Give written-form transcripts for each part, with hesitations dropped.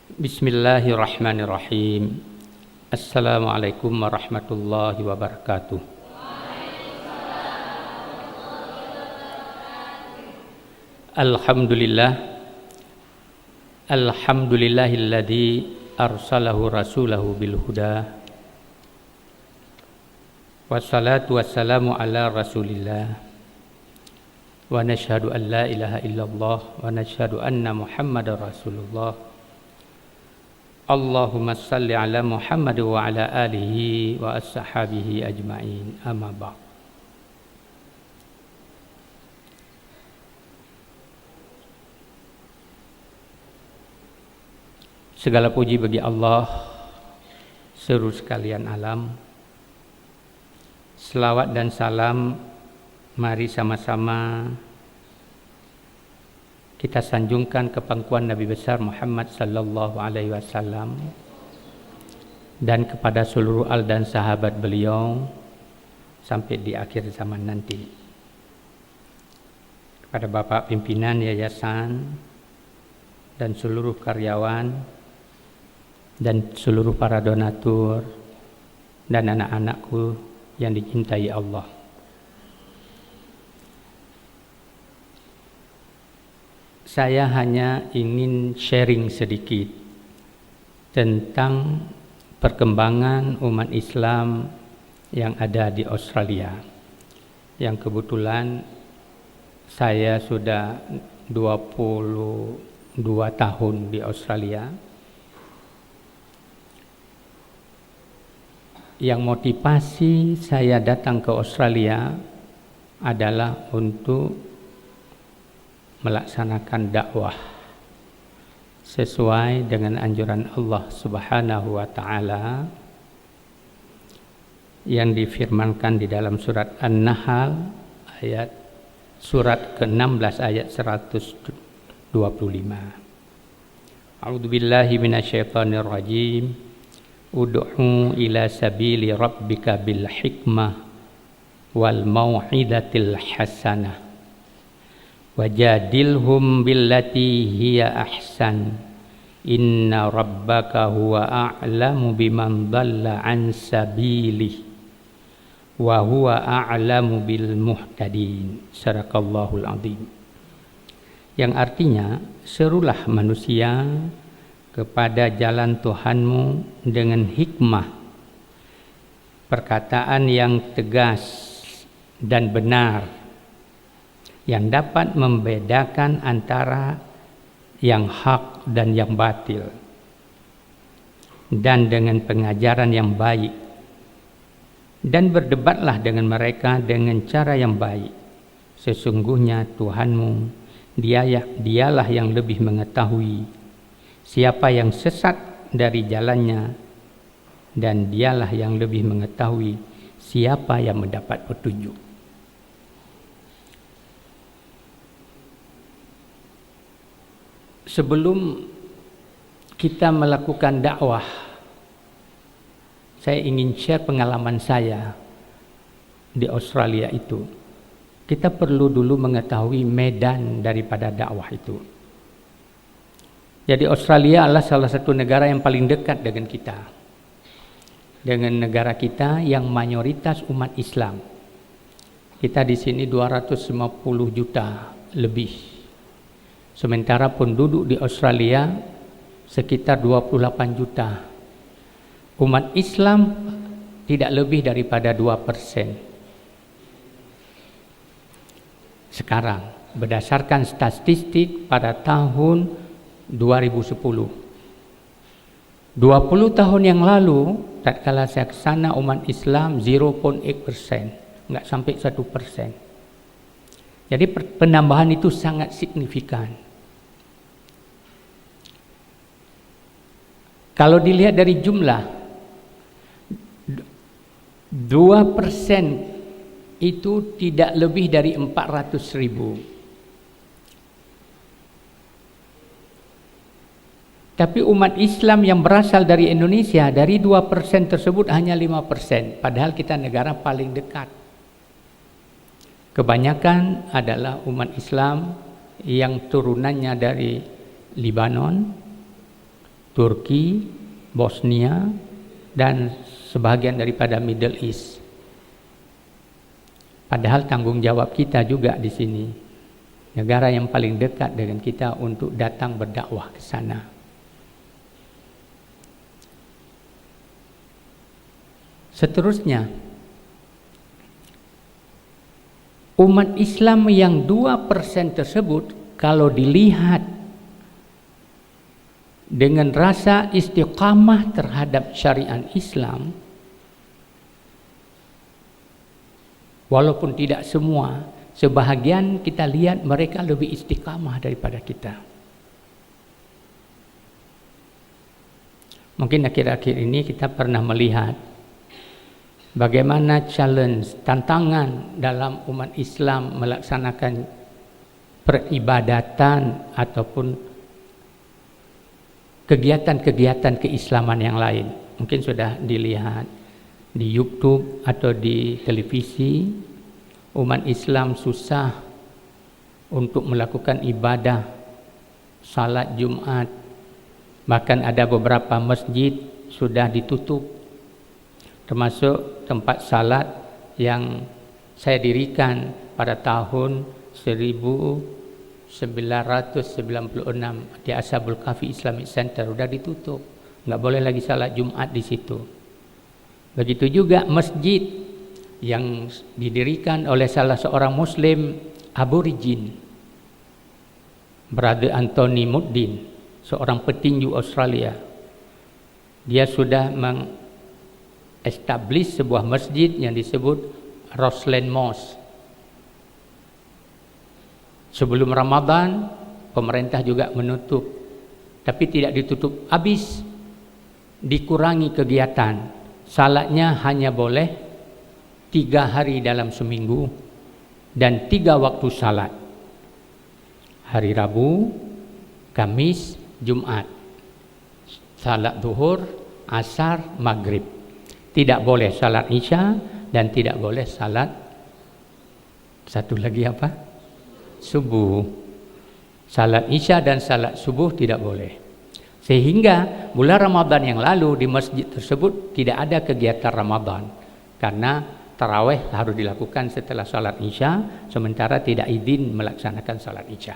Bismillahirrahmanirrahim. Assalamualaikum warahmatullahi wabarakatuh. Alhamdulillahilladzi arsalahu rasulahu bil huda. Wassalatu wassalamu ala rasulillah. Wa nashhadu an la ilaha illallah wa nashhadu anna Muhammadar Rasulullah. Allahumma salli ala Muhammad wa ala alihi wa ashabihi ajma'in. Amma ba'd. Segala puji bagi Allah, seluruh sekalian alam. Selawat dan salam mari sama-sama kita sanjungkan ke pangkuan Nabi besar Muhammad sallallahu alaihi wasallam dan kepada seluruh al dan sahabat beliau sampai di akhir zaman nanti. Kepada Bapak pimpinan yayasan dan seluruh karyawan dan seluruh para donatur dan anak-anakku yang dicintai Allah. Saya hanya ingin sharing sedikit tentang perkembangan umat Islam yang ada di Australia. Yang kebetulan saya sudah 22 tahun di Australia. Yang motivasi saya datang ke Australia adalah untuk melaksanakan dakwah sesuai dengan anjuran Allah Subhanahu wa taala yang difirmankan di dalam surat An-Nahl ayat surat ke-16 ayat 125. A'udzubillahi minasyaitonir rajim. Ud'u ila sabili rabbika bil hikmah wal mau'izatil hasanah wajadilhum billati hiya ahsan inna rabbaka huwa a'lamu biman dhalla an sabilihi wa huwa a'lamu bil muhtadin. Sadaqallahul azim. Yang artinya, serulah manusia kepada jalan Tuhanmu dengan hikmah, perkataan yang tegas dan benar, yang dapat membedakan antara yang hak dan yang batil, dan dengan pengajaran yang baik, dan berdebatlah dengan mereka dengan cara yang baik. Sesungguhnya Tuhanmu, dialah yang lebih mengetahui siapa yang sesat dari jalannya, dan dialah yang lebih mengetahui siapa yang mendapat petunjuk. Sebelum kita melakukan dakwah, saya ingin share pengalaman saya di Australia itu. Kita perlu dulu mengetahui medan daripada dakwah itu. Jadi Australia adalah salah satu negara yang paling dekat dengan kita. Dengan negara kita yang mayoritas umat Islam. Kita di sini 250 juta lebih. Sementara penduduk di Australia sekitar 28 juta. Umat Islam tidak lebih daripada 2%. Sekarang, berdasarkan statistik pada tahun 2010. 20 tahun yang lalu, tatkala saya ke sana umat Islam 0.8%, enggak sampai 1%. Jadi penambahan itu sangat signifikan. Kalau dilihat dari jumlah 2% itu tidak lebih dari 400.000. Tapi umat Islam yang berasal dari Indonesia, dari 2% tersebut hanya 5%, padahal kita negara paling dekat. Kebanyakan adalah umat Islam yang turunannya dari Libanon, Turki, Bosnia, dan sebagian daripada Middle East. Padahal tanggung jawab kita juga di sini. Negara yang paling dekat dengan kita untuk datang berdakwah ke sana. Seterusnya, umat Islam yang 2% tersebut kalau dilihat dengan rasa istiqamah terhadap syariat Islam, walaupun tidak semua, sebahagian kita lihat mereka lebih istiqamah daripada kita. Mungkin akhir-akhir ini kita pernah melihat bagaimana challenge, tantangan dalam umat Islam melaksanakan peribadatan ataupun kegiatan-kegiatan keislaman yang lain. Mungkin sudah dilihat di YouTube atau di televisi, umat Islam susah untuk melakukan ibadah salat Jumat. Bahkan ada beberapa masjid sudah ditutup, termasuk tempat salat yang saya dirikan pada tahun 1996 di Ashabul Kahfi Islamic Center sudah ditutup, nggak boleh lagi salat Jumat di situ. Begitu juga masjid yang didirikan oleh salah seorang Muslim Aborigin, Brother Anthony Muddin, seorang petinju Australia. Dia sudah establish sebuah masjid yang disebut Roseland Mosque. Sebelum Ramadan, pemerintah juga menutup, tapi tidak ditutup habis, dikurangi kegiatan. Salatnya hanya boleh 3 hari dalam seminggu dan 3 waktu salat. Hari Rabu, Kamis, Jumat. Salat zuhur, asar, maghrib. Tidak boleh salat isya dan tidak boleh salat satu lagi apa? Subuh. Salat isya dan salat subuh tidak boleh. Sehingga bulan Ramadan yang lalu di masjid tersebut tidak ada kegiatan Ramadan karena tarawih harus dilakukan setelah salat isya, sementara tidak izin melaksanakan salat isya.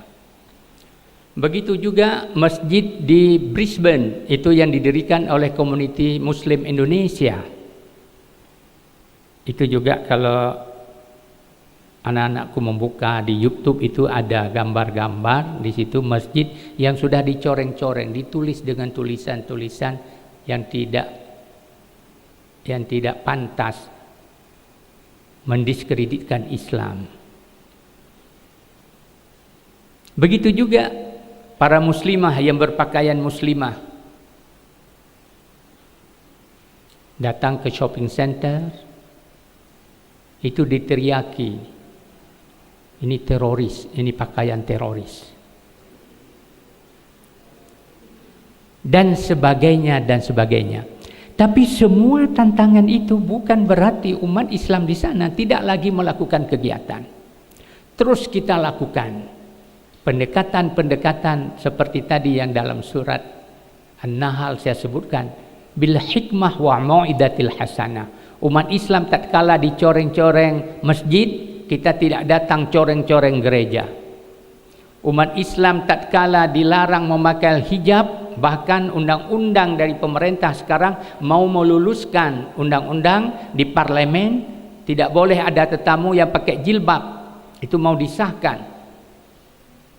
Begitu juga masjid di Brisbane, itu yang didirikan oleh komuniti Muslim Indonesia. Itu juga kalau anak-anakku membuka di YouTube itu ada gambar-gambar di situ masjid yang sudah dicoreng-coreng, ditulis dengan tulisan-tulisan yang tidak pantas, mendiskreditkan Islam. Begitu juga para muslimah yang berpakaian muslimah datang ke shopping center, itu diteriaki, ini teroris, ini pakaian teroris, dan sebagainya dan sebagainya. Tapi semua tantangan itu bukan berarti umat Islam di sana tidak lagi melakukan kegiatan. Terus kita lakukan pendekatan-pendekatan seperti tadi yang dalam surat An-Nahl saya sebutkan, bil hikmah wa mau'idatil hasanah. Umat Islam tatkala dicoreng-coreng masjid, kita tidak datang coreng-coreng gereja. Umat Islam tatkala dilarang memakai hijab, bahkan undang-undang dari pemerintah sekarang mau meluluskan undang-undang di parlemen, tidak boleh ada tetamu yang pakai jilbab, itu mau disahkan.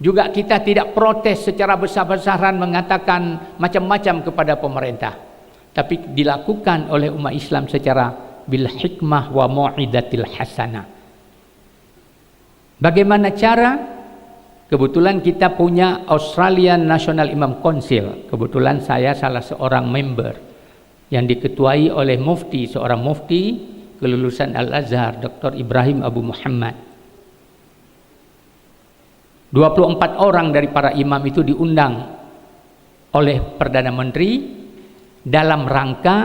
Juga kita tidak protes secara besar-besaran mengatakan macam-macam kepada pemerintah, tapi dilakukan oleh umat Islam secara bil hikmah wa mau'idatil hasanah. Bagaimana cara? Kebetulan kita punya Australian National Imam Council. Kebetulan saya salah seorang member yang diketuai oleh mufti, seorang mufti kelulusan Al-Azhar, Dr. Ibrahim Abu Muhammad. 24 orang dari para imam itu diundang oleh Perdana Menteri dalam rangka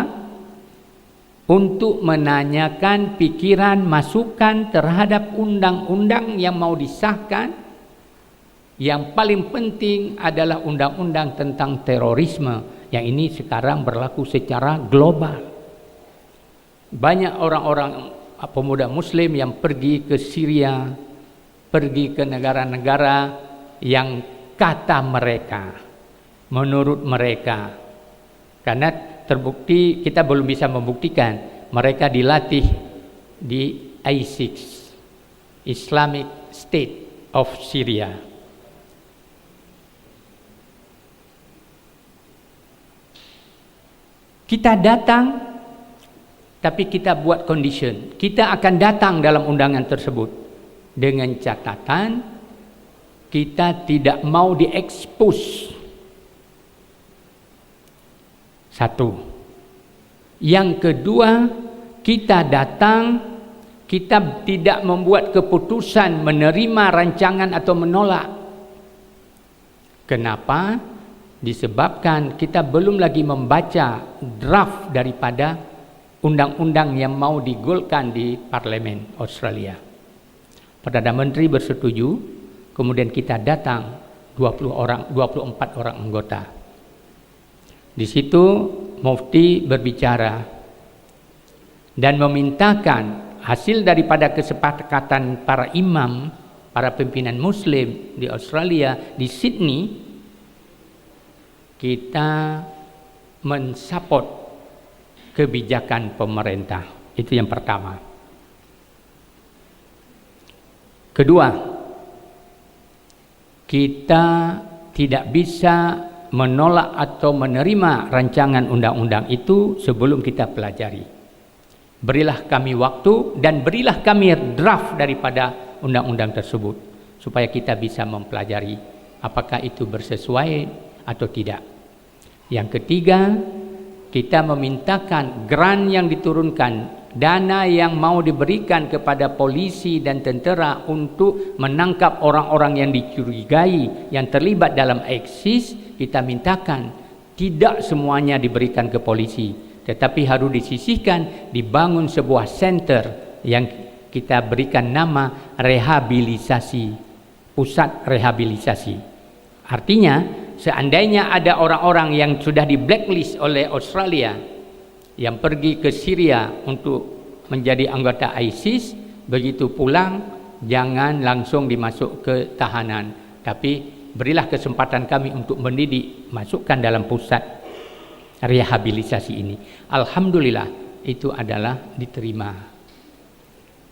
untuk menanyakan pikiran, masukan terhadap undang-undang yang mau disahkan. Yang paling penting adalah undang-undang tentang terorisme Yang ini sekarang berlaku secara global. Banyak orang-orang pemuda muslim yang pergi ke Syria, pergi ke negara-negara yang kata mereka, menurut mereka, karena terbukti, kita belum bisa membuktikan, mereka dilatih di ISIS, Islamic State of Syria. Kita datang, tapi kita buat condition. Kita akan datang dalam undangan tersebut dengan catatan kita tidak mau diekspos. Satu. Yang kedua, kita datang, kita tidak membuat keputusan menerima rancangan atau menolak. Kenapa? Disebabkan kita belum lagi membaca draft daripada undang-undang yang mau digolkan di Parlemen Australia. Perdana Menteri bersetuju, kemudian kita datang 24 orang anggota. Di situ Mufti berbicara dan memintakan hasil daripada kesepakatan para imam, para pimpinan muslim di Australia, di Sydney, kita mensupport kebijakan pemerintah. Itu yang pertama. Kedua, kita tidak bisa menolak atau menerima rancangan undang-undang itu sebelum kita pelajari. Berilah kami waktu dan berilah kami draft daripada undang-undang tersebut supaya kita bisa mempelajari apakah itu bersesuai atau tidak. Yang ketiga, kita memintakan grant yang diturunkan, dana yang mau diberikan kepada polisi dan tentera untuk menangkap orang-orang yang dicurigai yang terlibat dalam ISIS. Kita mintakan tidak semuanya diberikan ke polisi, tetapi harus disisihkan, dibangun sebuah center yang kita berikan nama rehabilitasi, pusat rehabilitasi. Artinya, seandainya ada orang-orang yang sudah di blacklist oleh Australia yang pergi ke Syria untuk menjadi anggota ISIS, begitu pulang jangan langsung dimasuk ke tahanan, tapi berilah kesempatan kami untuk mendidik, masukkan dalam pusat rehabilitasi ini. Alhamdulillah itu adalah diterima.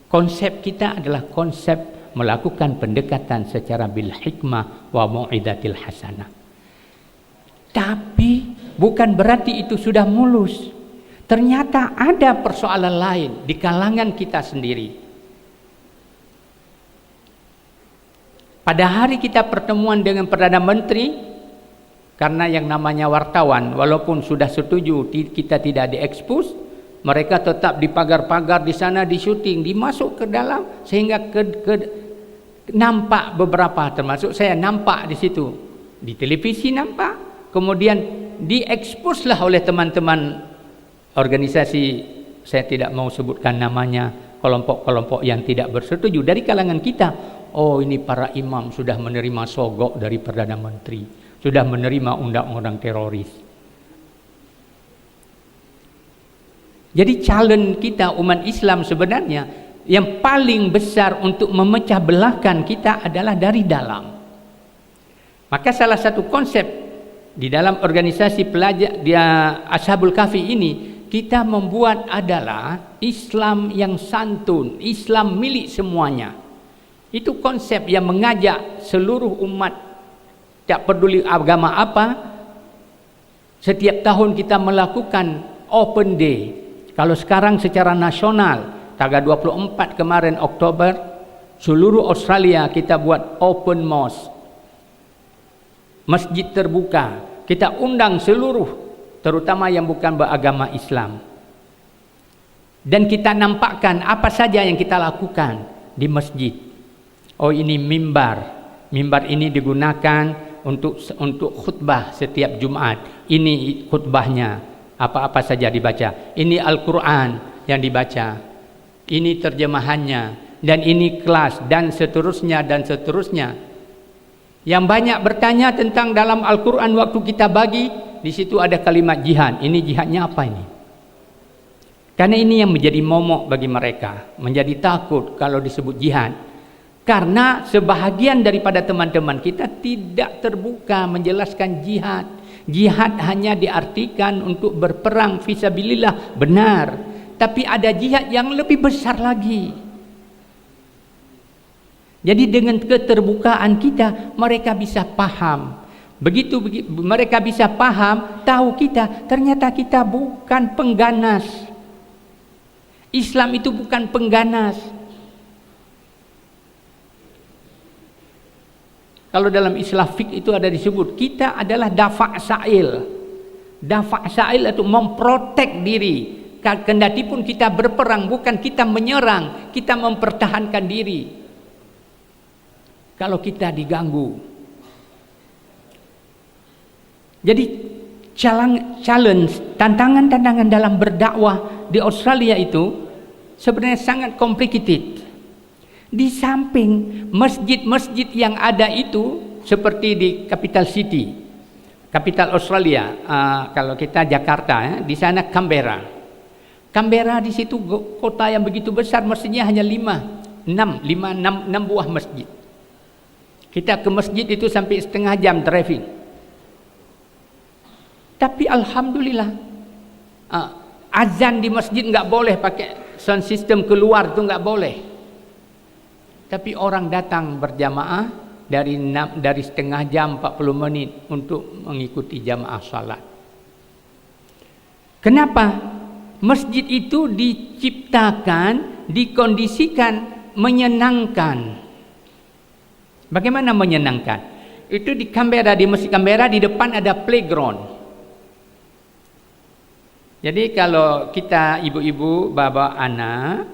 Konsep kita adalah konsep melakukan pendekatan secara bil hikmah wa mau'idatil hasanah. Tapi bukan berarti itu sudah mulus. Ternyata ada persoalan lain di kalangan kita sendiri. Pada hari kita pertemuan dengan Perdana Menteri, karena yang namanya wartawan, walaupun sudah setuju kita tidak diekspos, mereka tetap di pagar-pagar di sana, di syuting, dimasuk ke dalam, sehingga nampak beberapa, termasuk saya nampak di situ, di televisi nampak, kemudian dieksposlah oleh teman-teman organisasi, saya tidak mau sebutkan namanya, kelompok-kelompok yang tidak bersetuju dari kalangan kita. Oh, ini para imam sudah menerima sogok dari Perdana Menteri, sudah menerima undang-undang teroris. Jadi challenge kita umat Islam sebenarnya yang paling besar untuk memecah belahkan kita adalah dari dalam. Maka salah satu konsep di dalam organisasi pelajar dia Ashabul Kahfi ini, kita membuat adalah Islam yang santun, Islam milik semuanya. Itu konsep yang mengajak seluruh umat, tak peduli agama apa, setiap tahun kita melakukan Open Day. Kalau sekarang secara nasional, tanggal 24 kemarin Oktober, seluruh Australia kita buat Open Mosque, masjid terbuka. Kita undang seluruh, terutama yang bukan beragama Islam. Dan kita nampakkan apa saja yang kita lakukan di masjid. Oh, ini mimbar. Mimbar ini digunakan untuk khutbah setiap Jumat. Ini khutbahnya, apa-apa saja dibaca. Ini Al-Quran yang dibaca. Ini terjemahannya. Dan ini kelas, dan seterusnya, dan seterusnya. Yang banyak bertanya tentang dalam Al-Quran waktu kita bagi, di situ ada kalimat jihad. Ini jihadnya apa ini? Karena ini yang menjadi momok bagi mereka, menjadi takut kalau disebut jihad. Karena sebahagian daripada teman-teman kita tidak terbuka menjelaskan jihad. Jihad hanya diartikan untuk berperang fisabilillah, benar. Tapi ada jihad yang lebih besar lagi. Jadi dengan keterbukaan kita, mereka bisa paham. Begitu mereka bisa paham, tahu kita, ternyata kita bukan pengganas. Islam itu bukan pengganas. Kalau dalam istilah fiqh itu ada disebut, kita adalah dafa' sa'il. Dafa' sa'il itu memprotek diri. Kendati pun kita berperang, bukan kita menyerang, kita mempertahankan diri. Kalau kita diganggu. Jadi challenge, tantangan-tantangan dalam berdakwah di Australia itu sebenarnya sangat complicated. Di samping masjid-masjid yang ada itu seperti di capital city, capital Australia, kalau kita Jakarta, ya, di sana Canberra. Canberra di situ kota yang begitu besar, masjidnya hanya 6 buah masjid. Kita ke masjid itu sampai setengah jam driving. Tapi alhamdulillah, azan di masjid nggak boleh pakai sound system, keluar itu nggak boleh. Tapi orang datang berjamaah dari setengah jam 40 menit untuk mengikuti jamaah salat. Kenapa? Masjid itu diciptakan, dikondisikan menyenangkan. Bagaimana menyenangkan? Itu di Canberra, di Masjid Canberra di depan ada playground. Jadi kalau kita ibu-ibu bawa anak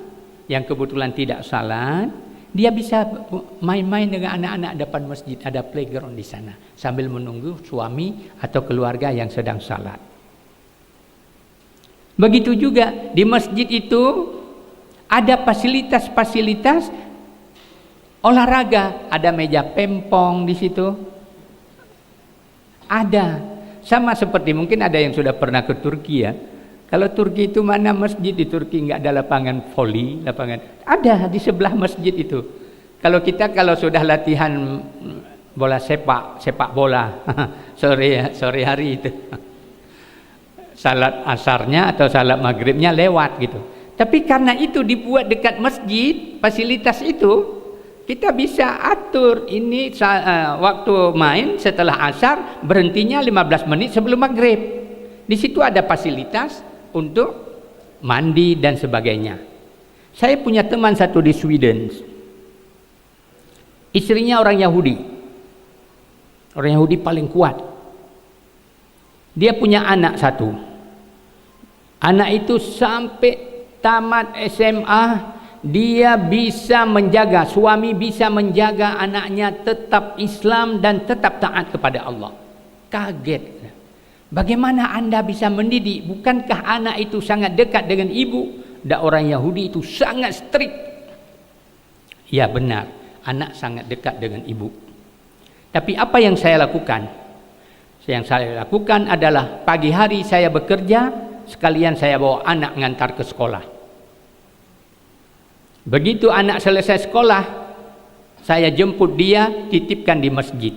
yang kebetulan tidak salat, dia bisa main-main dengan anak-anak depan masjid, ada playground di sana sambil menunggu suami atau keluarga yang sedang salat. Begitu juga di masjid itu ada fasilitas-fasilitas olahraga, ada meja pempong di situ. Ada, sama seperti mungkin ada yang sudah pernah ke Turki ya. Kalau Turki itu mana masjid di Turki nggak ada lapangan voli, lapangan ada di sebelah masjid itu. Kalau kita sudah latihan bola sepak bola sore hari itu, salat asarnya atau salat maghribnya lewat gitu. Tapi karena itu dibuat dekat masjid, fasilitas itu kita bisa atur ini waktu main setelah asar, berhentinya 15 menit sebelum maghrib. Di situ ada fasilitas untuk mandi dan sebagainya. Saya punya teman satu di Sweden. Istrinya orang Yahudi. Orang Yahudi paling kuat. Dia punya anak satu. Anak itu sampai tamat SMA, dia bisa menjaga, suami bisa menjaga anaknya tetap Islam dan tetap taat kepada Allah. Kaget. Bagaimana Anda bisa mendidik? Bukankah anak itu sangat dekat dengan ibu? Dan orang Yahudi itu sangat strict. Ya benar, anak sangat dekat dengan ibu. Tapi apa yang saya lakukan? Yang saya lakukan adalah pagi hari saya bekerja, sekalian saya bawa anak ngantar ke sekolah. Begitu anak selesai sekolah, saya jemput dia, titipkan di masjid.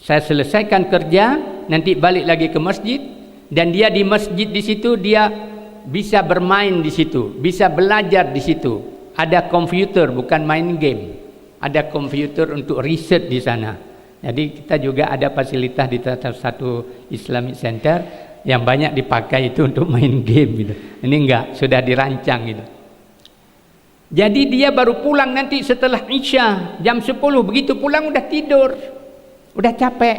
Saya selesaikan kerja, nanti balik lagi ke masjid, dan dia di masjid di situ dia bisa bermain di situ, bisa belajar di situ. Ada komputer, bukan main game. Ada komputer untuk riset di sana. Jadi kita juga ada fasilitas di satu Islamic Center yang banyak dipakai itu untuk main game gitu. Ini enggak, sudah dirancang gitu. Jadi dia baru pulang nanti setelah Isya jam 10, begitu pulang udah tidur. Udah capek.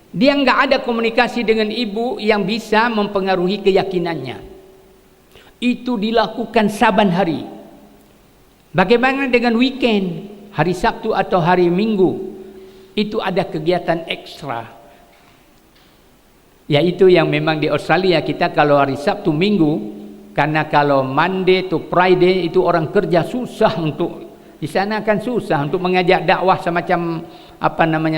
Dia nggak ada komunikasi dengan ibu yang bisa mempengaruhi keyakinannya. Itu dilakukan saban hari. Bagaimana dengan weekend? Hari Sabtu atau hari Minggu? Itu ada kegiatan ekstra. Yaitu yang memang di Australia kita kalau hari Sabtu Minggu, karena kalau Monday to Friday itu orang kerja susah untuk Di sana kan susah untuk mengajak dakwah semacam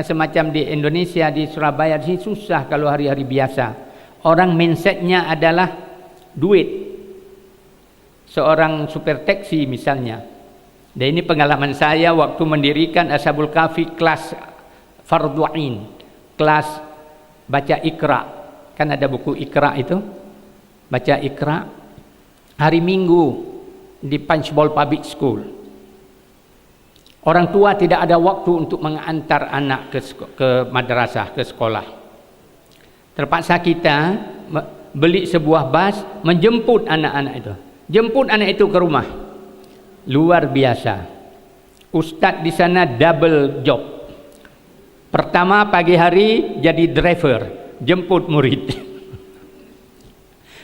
semacam di Indonesia, di Surabaya, di sini susah kalau hari-hari biasa. Orang mindsetnya adalah duit. Seorang supir taksi misalnya. Dan ini pengalaman saya waktu mendirikan Ashabul Kahfi kelas Fardhu Ain, kelas baca Iqra. Kan ada buku Iqra itu. Baca Iqra hari Minggu di Punchbowl Public School. Orang tua tidak ada waktu untuk mengantar anak ke madrasah, ke sekolah. Terpaksa kita beli sebuah bas menjemput anak-anak itu. Jemput anak itu ke rumah. Luar biasa. Ustaz di sana double job. Pertama pagi hari jadi driver, jemput murid.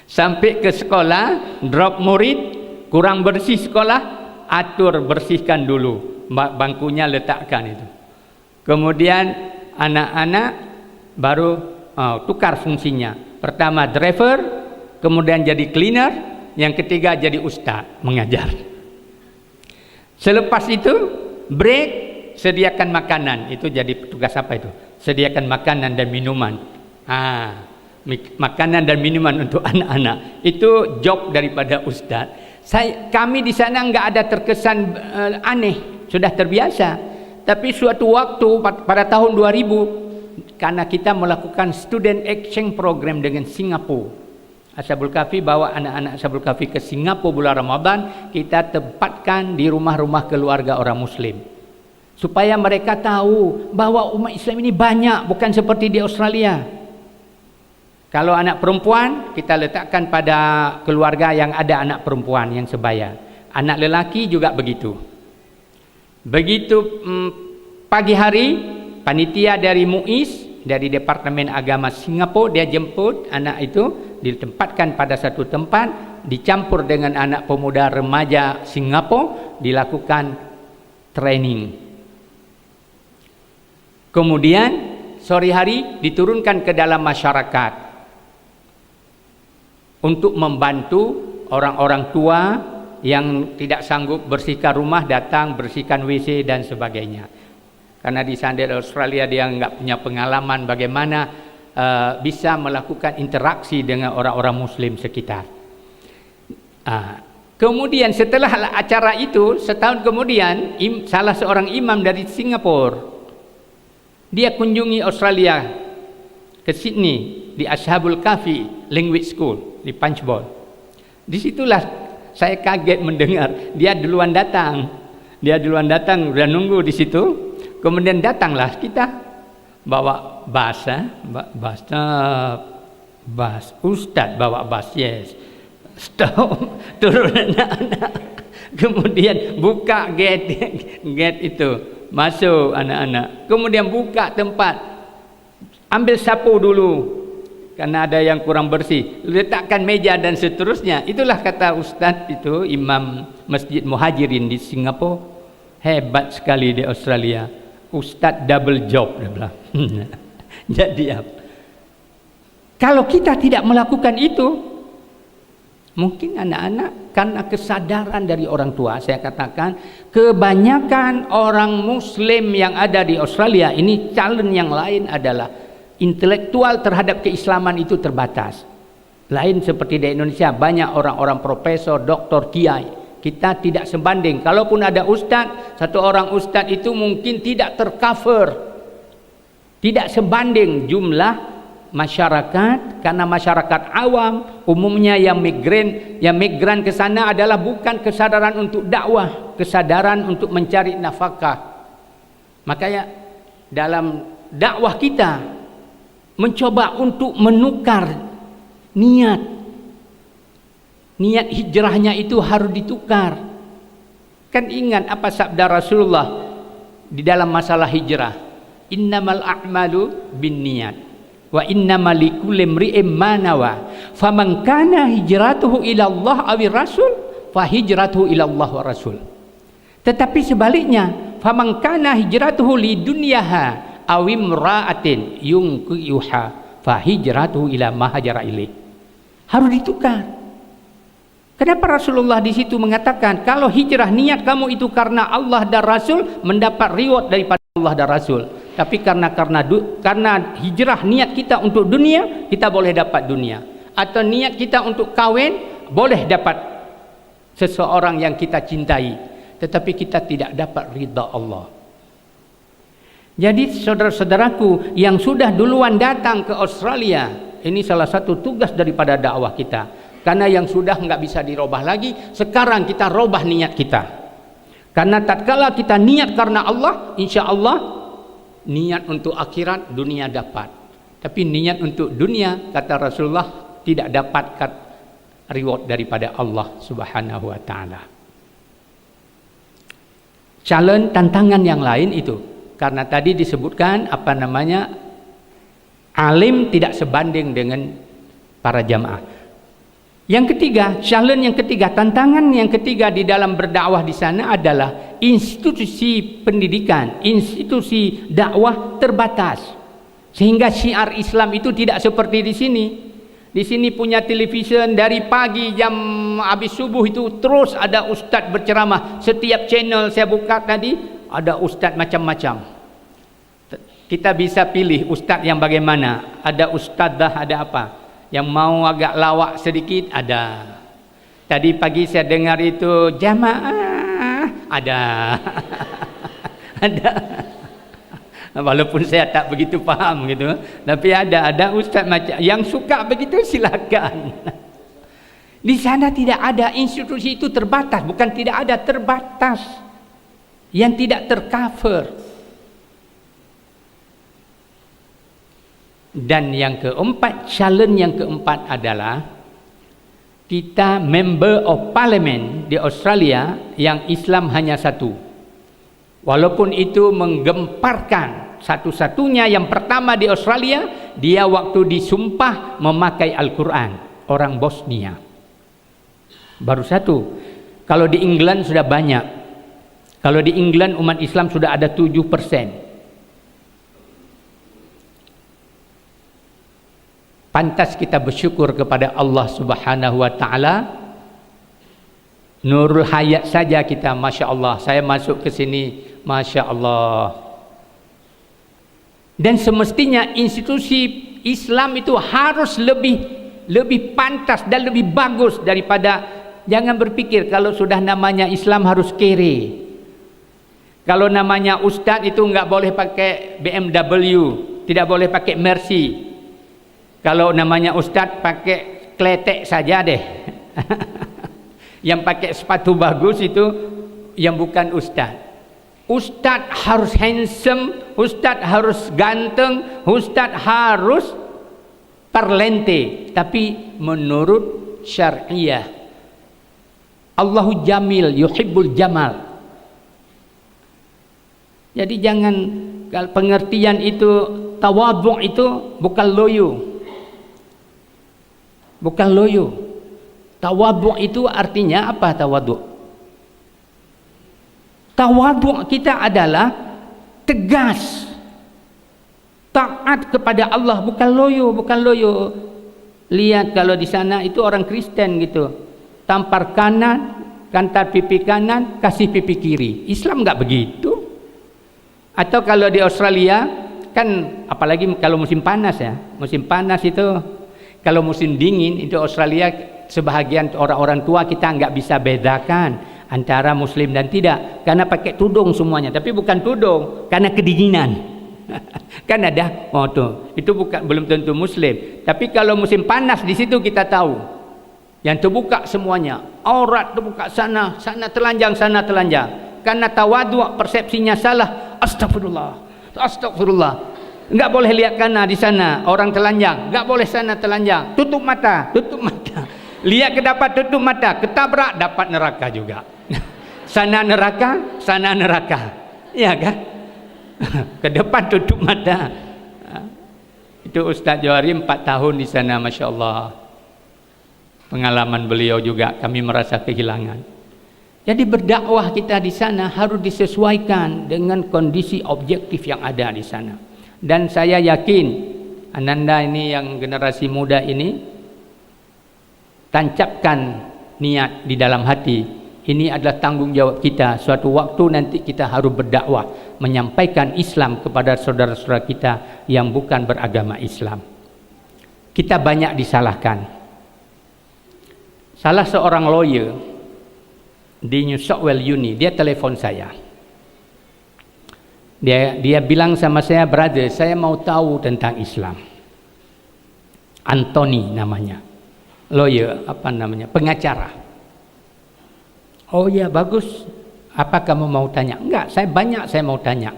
Sampai ke sekolah, drop murid, kurang bersih sekolah, atur bersihkan dulu. Bangkunya letakkan itu. Kemudian anak-anak baru tukar fungsinya. Pertama driver, kemudian jadi cleaner, yang ketiga jadi ustaz mengajar. Selepas itu break, sediakan makanan. Itu jadi tugas apa itu? Sediakan makanan dan minuman. Makanan dan minuman untuk anak-anak. Itu job daripada ustaz. Kami di sana enggak ada terkesan aneh, sudah terbiasa. Tapi suatu waktu pada tahun 2000, karena kita melakukan student exchange program dengan Singapura, Ashabul Kahfi bawa anak-anak Ashabul Kahfi ke Singapura bulan Ramadan, kita tempatkan di rumah-rumah keluarga orang Muslim, supaya mereka tahu bahwa umat Islam ini banyak, bukan seperti di Australia. Kalau anak perempuan, kita letakkan pada keluarga yang ada anak perempuan yang sebaya. Anak lelaki juga begitu. Begitu pagi hari, panitia dari MUIS, dari Departemen Agama Singapura, dia jemput anak itu, ditempatkan pada satu tempat, dicampur dengan anak pemuda remaja Singapura, dilakukan training. Kemudian sore hari diturunkan ke dalam masyarakat untuk membantu orang-orang tua yang tidak sanggup bersihkan rumah, datang bersihkan WC dan sebagainya. Karena di sana di Australia dia nggak punya pengalaman bagaimana bisa melakukan interaksi dengan orang-orang Muslim sekitar. Kemudian setelah acara itu, setahun kemudian salah seorang imam dari Singapura, dia kunjungi Australia ke Sydney di Ashabul Kahfi Language School di Punchbowl. Disitulah saya kaget mendengar dia duluan datang. Dia duluan datang, udah nunggu di situ. Kemudian datanglah kita bawa bas, bas Ustaz bawa bas, yes. Stop, turun anak-anak. Kemudian buka gate itu, masuk anak-anak. Kemudian buka tempat, ambil sapu dulu. Karena ada yang kurang bersih, letakkan meja dan seterusnya. Itulah kata Ustaz itu, Imam Masjid Muhajirin di Singapura, hebat sekali di Australia. Ustaz double job, dia bilang. Jadi apa? Kalau kita tidak melakukan itu, mungkin anak-anak karena kesadaran dari orang tua, saya katakan kebanyakan orang Muslim yang ada di Australia ini, challenge yang lain adalah intelektual terhadap keislaman itu terbatas. Lain seperti di Indonesia, banyak orang-orang profesor, doktor, kiai. Kita tidak sebanding. Kalaupun ada ustaz, satu orang ustaz itu mungkin tidak tercover, tidak sebanding jumlah masyarakat. Karena masyarakat awam umumnya yang migran ke sana adalah bukan kesadaran untuk dakwah, kesadaran untuk mencari nafkah. Makanya dalam dakwah kita mencoba untuk menukar niat hijrahnya itu harus ditukar. Kan ingat apa sabda Rasulullah di dalam masalah hijrah, innamal a'malu binniyat wa innamal likulli imri'in ma nawa faman kana hijratuhu ila Allah awir rasul fa hijratuhu ila Allah wa rasul. Tetapi sebaliknya, faman kana hijratuhu lidunyaha awim ra'atin yungkiyuha fa hijratuhu ila ma hajara ilaih. Harus ditukar. Kenapa Rasulullah di situ mengatakan kalau hijrah niat kamu itu karena Allah dan Rasul, mendapat reward daripada Allah dan Rasul. Tapi karena hijrah niat kita untuk dunia, kita boleh dapat dunia. Atau niat kita untuk kawin, boleh dapat seseorang yang kita cintai, tetapi kita tidak dapat ridha Allah. Jadi saudara-saudaraku yang sudah duluan datang ke Australia, ini salah satu tugas daripada dakwah kita. Karena yang sudah nggak bisa dirubah lagi, sekarang kita robah niat kita. Karena tatkala kita niat karena Allah, insya Allah niat untuk akhirat dunia dapat. Tapi niat untuk dunia, kata Rasulullah, tidak dapat reward daripada Allah Subhanahu wa taala. Challenge, tantangan yang lain itu, karena tadi disebutkan alim tidak sebanding dengan para jamaah. Yang ketiga, challenge yang ketiga, tantangan yang ketiga di dalam berdakwah di sana adalah institusi pendidikan, institusi dakwah terbatas. Sehingga syiar Islam itu tidak seperti di sini. Di sini punya television dari pagi jam habis subuh itu terus ada ustaz berceramah. Setiap channel saya buka tadi ada ustaz macam-macam. Kita bisa pilih ustaz yang bagaimana. Ada ustazah, ada apa. Yang mau agak lawak sedikit ada. Tadi pagi saya dengar itu jamaah ada. Ada. Walaupun saya tak begitu paham gitu, tapi ada ustaz macam yang suka begitu silakan. Di sana tidak ada, institusi itu terbatas, bukan tidak ada, terbatas. Yang tidak tercover. Dan yang keempat, challenge yang keempat adalah kita member of parliament di Australia yang Islam hanya satu. Walaupun itu menggemparkan, satu-satunya yang pertama di Australia, dia waktu disumpah memakai Al-Quran, orang Bosnia. Baru satu. Kalau di England sudah banyak. Kalau di England umat Islam sudah ada 7%. Pantas kita bersyukur kepada Allah Subhanahu wa taala. Nurul Hayat saja kita, Masya Allah. Saya masuk ke sini, Masya Allah. Dan semestinya institusi Islam itu harus lebih pantas dan lebih bagus daripada, jangan berpikir kalau sudah namanya Islam harus kere. Kalau namanya ustaz itu enggak boleh pakai BMW, tidak boleh pakai Mercy. Kalau namanya ustaz pakai kletek saja deh. Yang pakai sepatu bagus itu yang bukan ustaz. Ustaz harus handsome, ustaz harus ganteng, ustaz harus parlente, tapi menurut syariah. Allahu jamil yuhibbul jamal. Jadi jangan, pengertian itu tawadhu itu bukan loyo. Bukan loyo. Tawadhu itu artinya apa tawadhu? Tawadhu kita adalah tegas, taat kepada Allah, bukan loyo, bukan loyo. Lihat kalau di sana itu orang Kristen gitu, tampar kanan, kantar pipi kanan, kasih pipi kiri. Islam enggak begitu. Atau kalau di Australia kan, apalagi kalau musim panas ya, musim panas itu, kalau musim dingin itu Australia, sebahagian orang-orang tua kita nggak bisa bedakan antara muslim dan tidak, karena pakai tudung semuanya. Tapi bukan tudung, karena kedinginan. Kan ada, oh tuh, itu bukan, belum tentu muslim. Tapi kalau musim panas di situ kita tahu, yang terbuka semuanya, aurat terbuka, sana telanjang, sana telanjang. Karena tawadhu persepsinya salah. Astagfirullah. Enggak boleh lihat kanan di sana orang telanjang, enggak boleh sana telanjang. Tutup mata. Lihat ke depan, tutup mata, ketabrak dapat neraka juga. Sana neraka. Ya kan? Ke depan tutup mata. Itu Ustaz Johari 4 tahun di sana, Masya Allah. Pengalaman beliau juga kami merasa kehilangan. Jadi berdakwah kita di sana harus disesuaikan dengan kondisi objektif yang ada di sana. Dan saya yakin Ananda ini yang generasi muda ini, tancapkan niat di dalam hati, ini adalah tanggung jawab kita. Suatu waktu nanti kita harus berdakwah, menyampaikan Islam kepada saudara-saudara kita yang bukan beragama Islam. Kita banyak disalahkan. Salah seorang lawyer di New South Wales Uni, dia telepon saya. Dia bilang sama saya, brother, saya mau tahu tentang Islam. Anthony namanya, lawyer, pengacara. Oh ya, bagus. Apa kamu mau tanya? Enggak, saya mau tanya.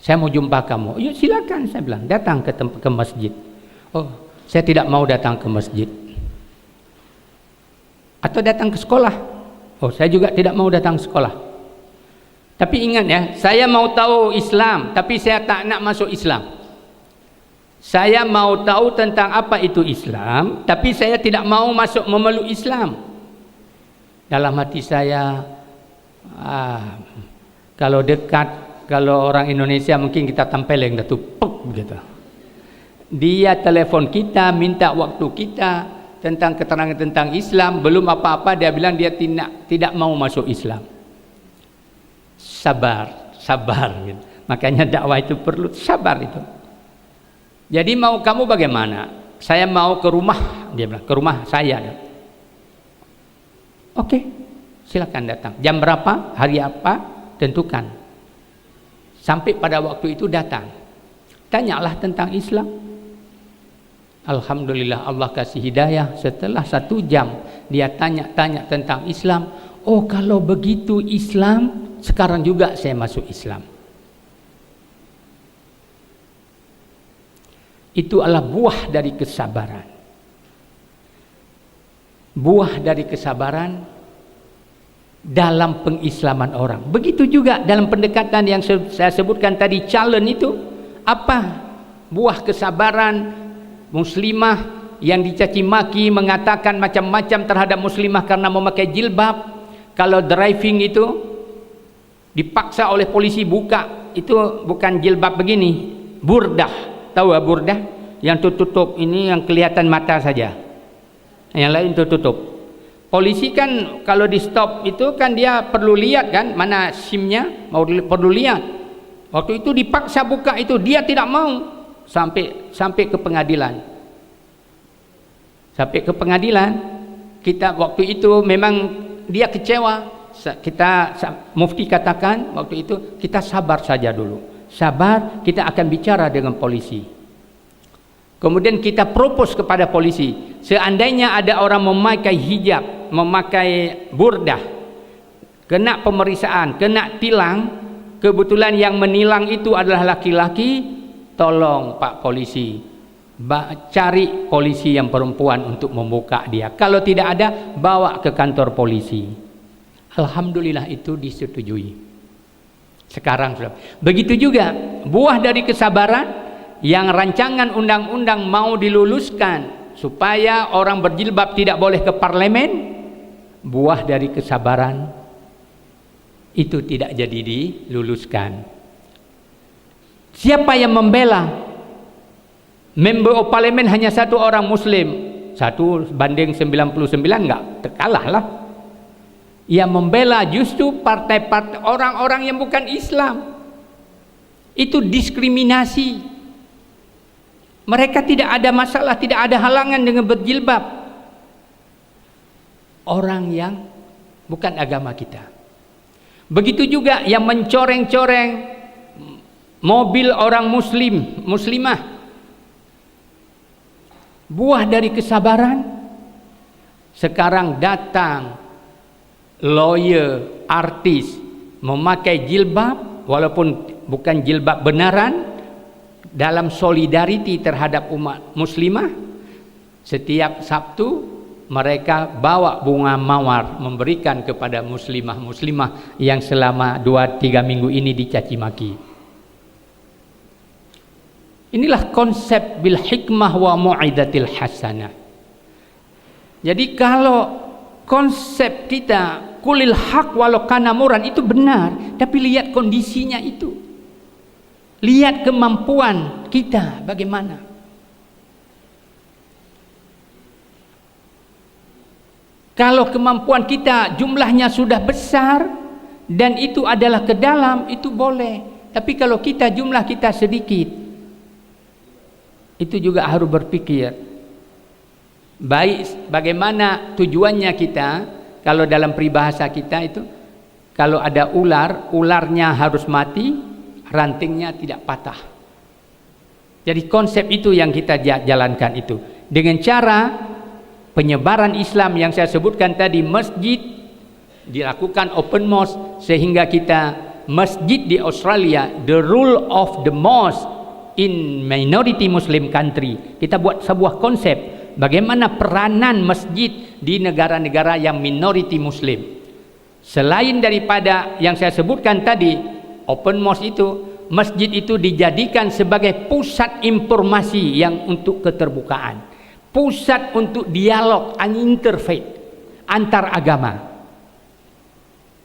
Saya mau jumpa kamu. Yuk silakan, saya bilang, datang ke masjid. Oh, saya tidak mau datang ke masjid. Atau datang ke sekolah. Oh, saya juga tidak mau datang ke sekolah. Tapi ingat ya, saya mau tahu Islam, tapi saya tak nak masuk Islam. Saya mau tahu tentang apa itu Islam, tapi saya tidak mau masuk memeluk Islam. Dalam hati saya, kalau dekat, kalau orang Indonesia mungkin kita tempeleng dah tu, gitu. Dia telepon kita, minta waktu kita tentang keterangan tentang Islam, belum apa-apa dia bilang dia tidak mau masuk Islam. Sabar, gitu. Makanya dakwah itu perlu sabar itu. Jadi mau kamu bagaimana? Saya mau ke rumah, dia bilang, ke rumah saya. Oke, silakan datang. Jam berapa? Hari apa? Tentukan. Sampai pada waktu itu datang. Tanyalah tentang Islam. Alhamdulillah Allah kasih hidayah. Setelah 1 jam dia tanya tentang Islam. Oh, kalau begitu Islam, sekarang juga saya masuk Islam. Itu adalah buah dari kesabaran. Buah dari kesabaran dalam pengislaman orang. Begitu juga dalam pendekatan yang saya sebutkan tadi, challenge itu apa? Buah kesabaran muslimah yang dicaci maki, mengatakan macam-macam terhadap muslimah karena memakai jilbab. Kalau driving itu dipaksa oleh polisi buka, itu bukan jilbab begini, burdah. Tahu burdah? Yang tutup ini yang kelihatan mata saja. Yang lain tutup. Polisi kan kalau di stop itu kan dia perlu lihat kan mana SIM-nya, perlu lihat. Waktu itu dipaksa buka itu, dia tidak mau sampai ke pengadilan. Sampai ke pengadilan, kita waktu itu memang dia kecewa. Kita mufti katakan waktu itu kita sabar saja dulu. Sabar, kita akan bicara dengan polisi. Kemudian kita propose kepada polisi, seandainya ada orang memakai hijab, memakai burdah, kena pemeriksaan, kena tilang, kebetulan yang menilang itu adalah laki-laki, tolong Pak polisi, cari polisi yang perempuan untuk membuka dia. Kalau tidak ada, bawa ke kantor polisi. Alhamdulillah itu disetujui. Sekarang sudah. Begitu juga buah dari kesabaran yang rancangan undang-undang mau diluluskan supaya orang berjilbab tidak boleh ke parlemen. Buah dari kesabaran itu tidak jadi diluluskan. Siapa yang membela? Member of parliament hanya 1 orang muslim, 1:99 enggak, terkalah lah. Yang membela justru partai-partai orang-orang yang bukan Islam. Itu diskriminasi. Mereka tidak ada masalah, tidak ada halangan dengan berjilbab. Orang yang bukan agama kita. Begitu juga yang mencoreng-coreng mobil orang muslimah. Buah dari kesabaran. Sekarang datang lawyer, artis memakai jilbab walaupun bukan jilbab benaran, dalam solidariti terhadap umat muslimah. Setiap Sabtu mereka bawa bunga mawar memberikan kepada muslimah yang selama 2-3 minggu ini dicaci maki. Inilah konsep bil hikmah wa mu'idatil hasanah. Jadi kalau konsep kita kulil haq walau kana muran itu benar, tapi lihat kondisinya itu. Lihat kemampuan kita bagaimana. Kalau kemampuan kita jumlahnya sudah besar dan itu adalah ke dalam, itu boleh. Tapi kalau jumlah kita sedikit, itu juga harus berpikir baik bagaimana tujuannya kita. Kalau dalam peribahasa kita itu, kalau ada ular, ularnya harus mati, rantingnya tidak patah. Jadi konsep itu yang kita jalankan itu. Dengan cara penyebaran Islam yang saya sebutkan tadi, masjid dilakukan open mosque, sehingga kita masjid di Australia, the rule of the mosque in minority Muslim country. Kita buat sebuah konsep bagaimana peranan masjid di negara-negara yang minority Muslim. Selain daripada yang saya sebutkan tadi, open mosque itu, masjid itu dijadikan sebagai pusat informasi yang untuk keterbukaan, pusat untuk dialog interfaith antar agama.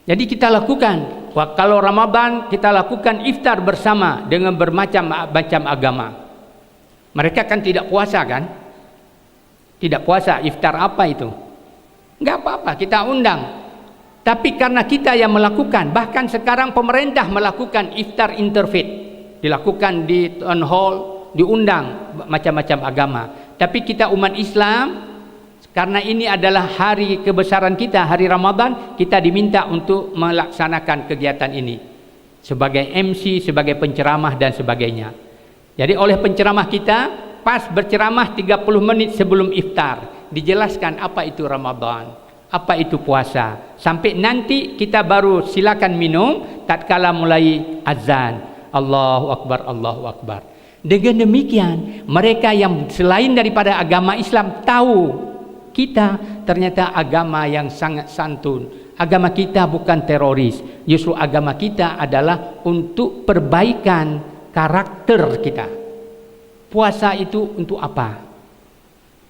Jadi kita lakukan, kalau Ramadan kita lakukan iftar bersama dengan bermacam-macam agama. Mereka kan tidak puasa kan? Tidak puasa, iftar apa itu? Enggak apa-apa, kita undang. Tapi karena kita yang melakukan, bahkan sekarang pemerintah melakukan iftar interfaith, dilakukan di town hall, diundang macam-macam agama. Tapi kita umat Islam, karena ini adalah hari kebesaran kita, hari Ramadan, kita diminta untuk melaksanakan kegiatan ini sebagai MC, sebagai penceramah dan sebagainya. Jadi oleh penceramah kita, pas berceramah 30 menit sebelum iftar, dijelaskan apa itu Ramadan, apa itu puasa. Sampai nanti kita baru silakan minum tatkala mulai azan. Allahu Akbar, Allahu Akbar. Dengan demikian, mereka yang selain daripada agama Islam tahu kita ternyata agama yang sangat santun. Agama kita bukan teroris. Justru agama kita adalah untuk perbaikan karakter kita. Puasa itu untuk apa?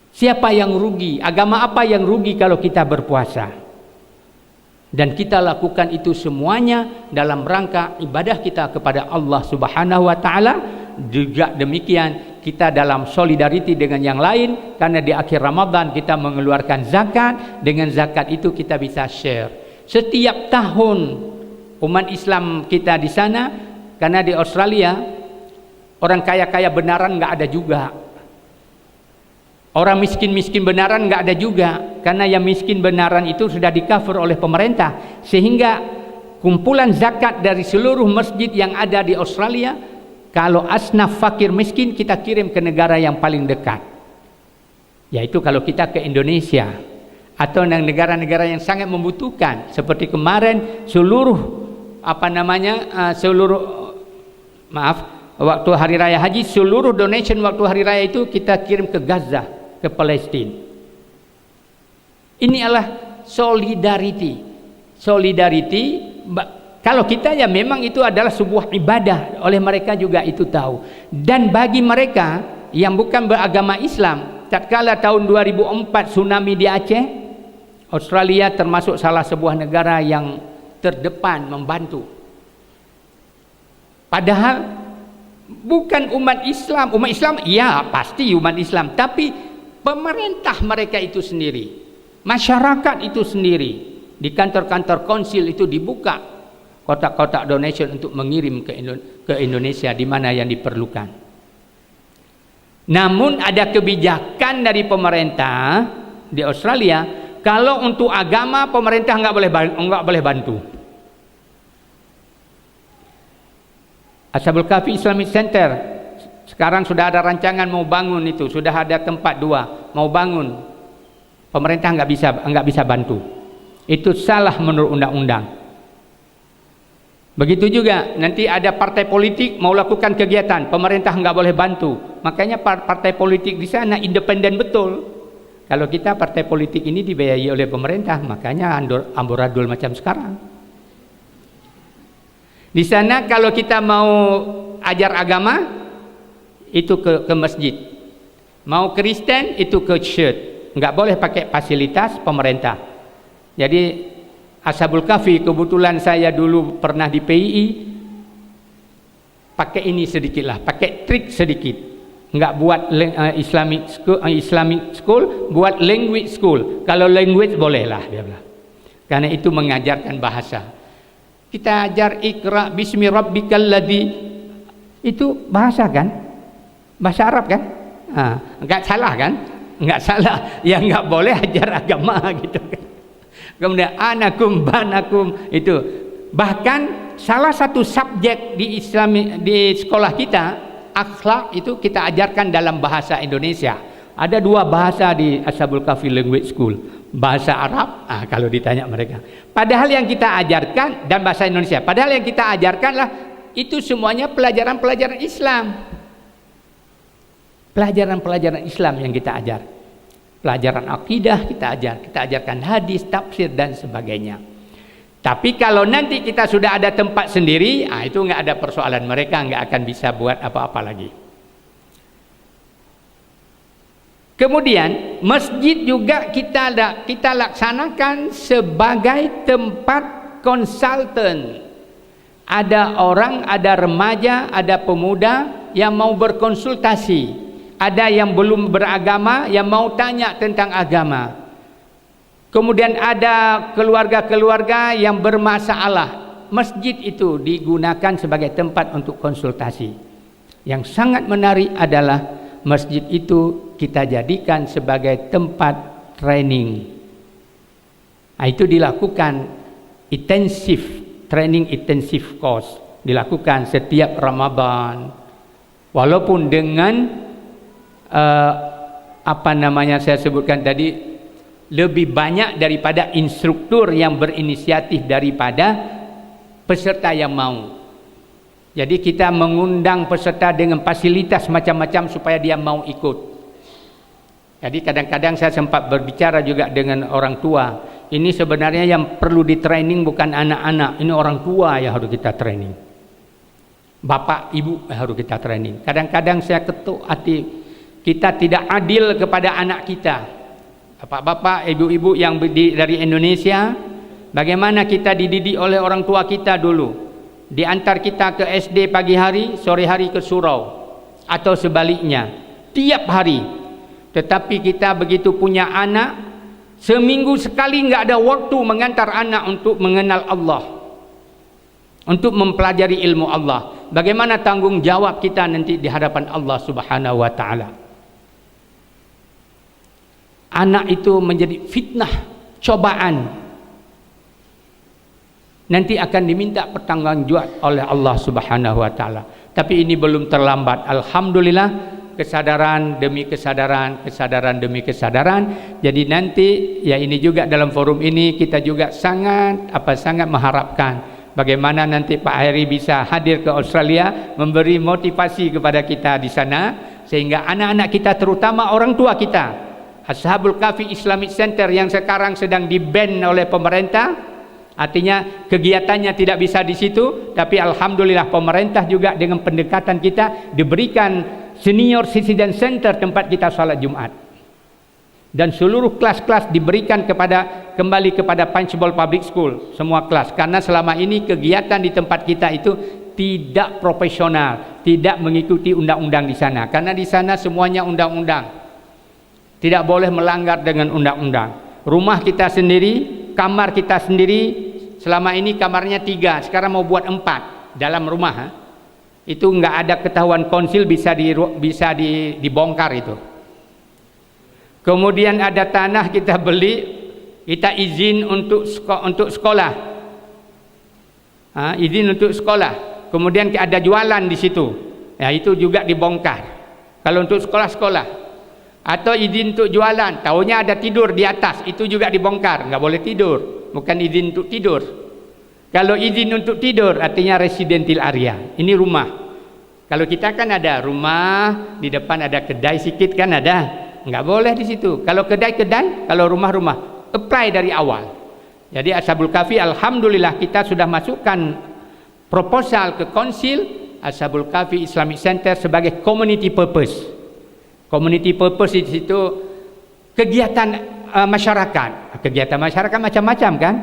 Siapa yang rugi? Agama apa yang rugi kalau kita berpuasa? Dan kita lakukan itu semuanya dalam rangka ibadah kita kepada Allah Subhanahu wa taala. Juga demikian kita dalam solidariti dengan yang lain, karena di akhir Ramadan kita mengeluarkan zakat. Dengan zakat itu kita bisa share. Setiap tahun umat Islam kita di sana, karena di Australia orang kaya-kaya benaran nggak ada juga. Orang miskin-miskin benaran nggak ada juga, karena yang miskin benaran itu sudah di-cover oleh pemerintah. Sehingga kumpulan zakat dari seluruh masjid yang ada di Australia, kalau asnaf fakir miskin kita kirim ke negara yang paling dekat. Yaitu kalau kita ke Indonesia atau negara-negara yang sangat membutuhkan, seperti kemarin waktu hari raya haji, seluruh donation waktu hari raya itu kita kirim ke Gaza, ke Palestina. Ini adalah solidarity. Kalau kita ya memang itu adalah sebuah ibadah, oleh mereka juga itu tahu. Dan bagi mereka yang bukan beragama Islam, tatkala tahun 2004 tsunami di Aceh, Australia termasuk salah sebuah negara yang terdepan membantu. Padahal bukan umat Islam ya pasti umat Islam, tapi pemerintah mereka itu sendiri, masyarakat itu sendiri, di kantor-kantor konsil itu dibuka kotak-kotak donation untuk mengirim ke Indonesia di mana yang diperlukan. Namun ada kebijakan dari pemerintah di Australia, kalau untuk agama pemerintah nggak boleh bantu. Ashabul Kahfi Islamic Center sekarang sudah ada rancangan mau bangun itu, sudah ada tempat 2 mau bangun. Pemerintah nggak bisa bantu. Itu salah menurut undang-undang. Begitu juga nanti ada partai politik mau lakukan kegiatan, pemerintah nggak boleh bantu. Makanya partai politik di sana independen betul. Kalau kita partai politik ini dibiayai oleh pemerintah, makanya amburadul macam sekarang. Di sana kalau kita mau ajar agama itu ke masjid, mau Kristen itu ke church, nggak boleh pakai fasilitas pemerintah. Jadi Ashabul Kahfi, kebetulan saya dulu pernah di PII, pakai ini sedikit lah, pakai trik sedikit. Enggak buat Islamic school, buat language school. Kalau language bolehlah dia bilang. Karena itu mengajarkan bahasa. Kita ajar Iqra bismi rabbikal ladzi, itu bahasa kan? Bahasa Arab kan? Enggak salah kan? Enggak salah. Yang enggak boleh ajar agama gitu kan. Kemudian anakum banakum itu. Bahkan salah satu subjek di sekolah kita, akhlak, itu kita ajarkan dalam bahasa Indonesia. Ada 2 bahasa di Ashabul Kahfi Language School. Bahasa Arab, kalau ditanya mereka. Padahal yang kita ajarkan, dan bahasa Indonesia. Padahal yang kita ajarkanlah itu semuanya pelajaran-pelajaran Islam. Pelajaran-pelajaran Islam yang kita ajar. Pelajaran akidah kita ajar. Kita ajarkan hadis, tafsir dan sebagainya. Tapi kalau nanti kita sudah ada tempat sendiri, itu nggak ada persoalan, mereka nggak akan bisa buat apa-apa lagi. Kemudian masjid juga kita laksanakan sebagai tempat konsultan. Ada orang, ada remaja, ada pemuda yang mau berkonsultasi. Ada yang belum beragama yang mau tanya tentang agama. Kemudian ada keluarga-keluarga yang bermasalah. Masjid itu digunakan sebagai tempat untuk konsultasi. Yang sangat menarik adalah masjid itu kita jadikan sebagai tempat training. Itu dilakukan training intensive course. Dilakukan setiap Ramadan. Walaupun dengan saya sebutkan tadi, lebih banyak daripada instruktur yang berinisiatif daripada peserta yang mau. Jadi kita mengundang peserta dengan fasilitas macam-macam supaya dia mau ikut. Jadi kadang-kadang saya sempat berbicara juga dengan orang tua. Ini sebenarnya yang perlu di training bukan anak-anak, ini orang tua yang harus kita training. Bapak, ibu harus kita training. Kadang-kadang saya ketuk hati, kita tidak adil kepada anak kita. Bapak-bapak, ibu-ibu yang dari Indonesia, bagaimana kita dididik oleh orang tua kita dulu? Diantar kita ke SD pagi hari, sore hari ke surau, atau sebaliknya, tiap hari. Tetapi kita begitu punya anak, seminggu sekali nggak ada waktu mengantar anak untuk mengenal Allah, untuk mempelajari ilmu Allah. Bagaimana tanggung jawab kita nanti di hadapan Allah Subhanahu wa Ta'ala? Anak itu menjadi fitnah, cobaan. Nanti akan diminta pertanggungjawaban oleh Allah Subhanahu wa Ta'ala. Tapi ini belum terlambat. Alhamdulillah, kesadaran demi kesadaran, kesadaran demi kesadaran. Jadi nanti ya ini juga dalam forum ini kita juga sangat mengharapkan bagaimana nanti Pak Heri bisa hadir ke Australia, memberi motivasi kepada kita di sana, sehingga anak-anak kita, terutama orang tua kita, Ashabul Kahfi Islamic Center yang sekarang sedang di-ban oleh pemerintah, artinya kegiatannya tidak bisa di situ, tapi alhamdulillah pemerintah juga dengan pendekatan kita diberikan senior citizen center tempat kita salat Jumat. Dan seluruh kelas-kelas diberikan kembali kepada Punchbowl Public School, semua kelas, karena selama ini kegiatan di tempat kita itu tidak profesional, tidak mengikuti undang-undang di sana, karena di sana semuanya undang-undang. Tidak boleh melanggar dengan undang-undang. Rumah kita sendiri, kamar kita sendiri, selama ini kamarnya 3, sekarang mau buat 4 dalam rumah. Itu nggak ada ketahuan konsil, bisa dibongkar itu. Kemudian ada tanah kita beli, kita izin untuk sekolah. Izin untuk sekolah. Kemudian ada jualan di situ. Ya, itu juga dibongkar. Kalau untuk sekolah. Atau izin untuk jualan, taunya ada tidur di atas, itu juga dibongkar, nggak boleh tidur, bukan izin untuk tidur. Kalau izin untuk tidur artinya residential area, ini rumah. Kalau kita kan ada rumah, di depan ada kedai sedikit kan ada, nggak boleh di situ. Kalau kedai-kedai, kalau rumah-rumah, apply dari awal. Jadi Ashabul Kahfi, alhamdulillah kita sudah masukkan proposal ke konsil Ashabul Kahfi Islamic Center sebagai community purpose. Community purpose di situ kegiatan masyarakat. Kegiatan masyarakat macam-macam kan?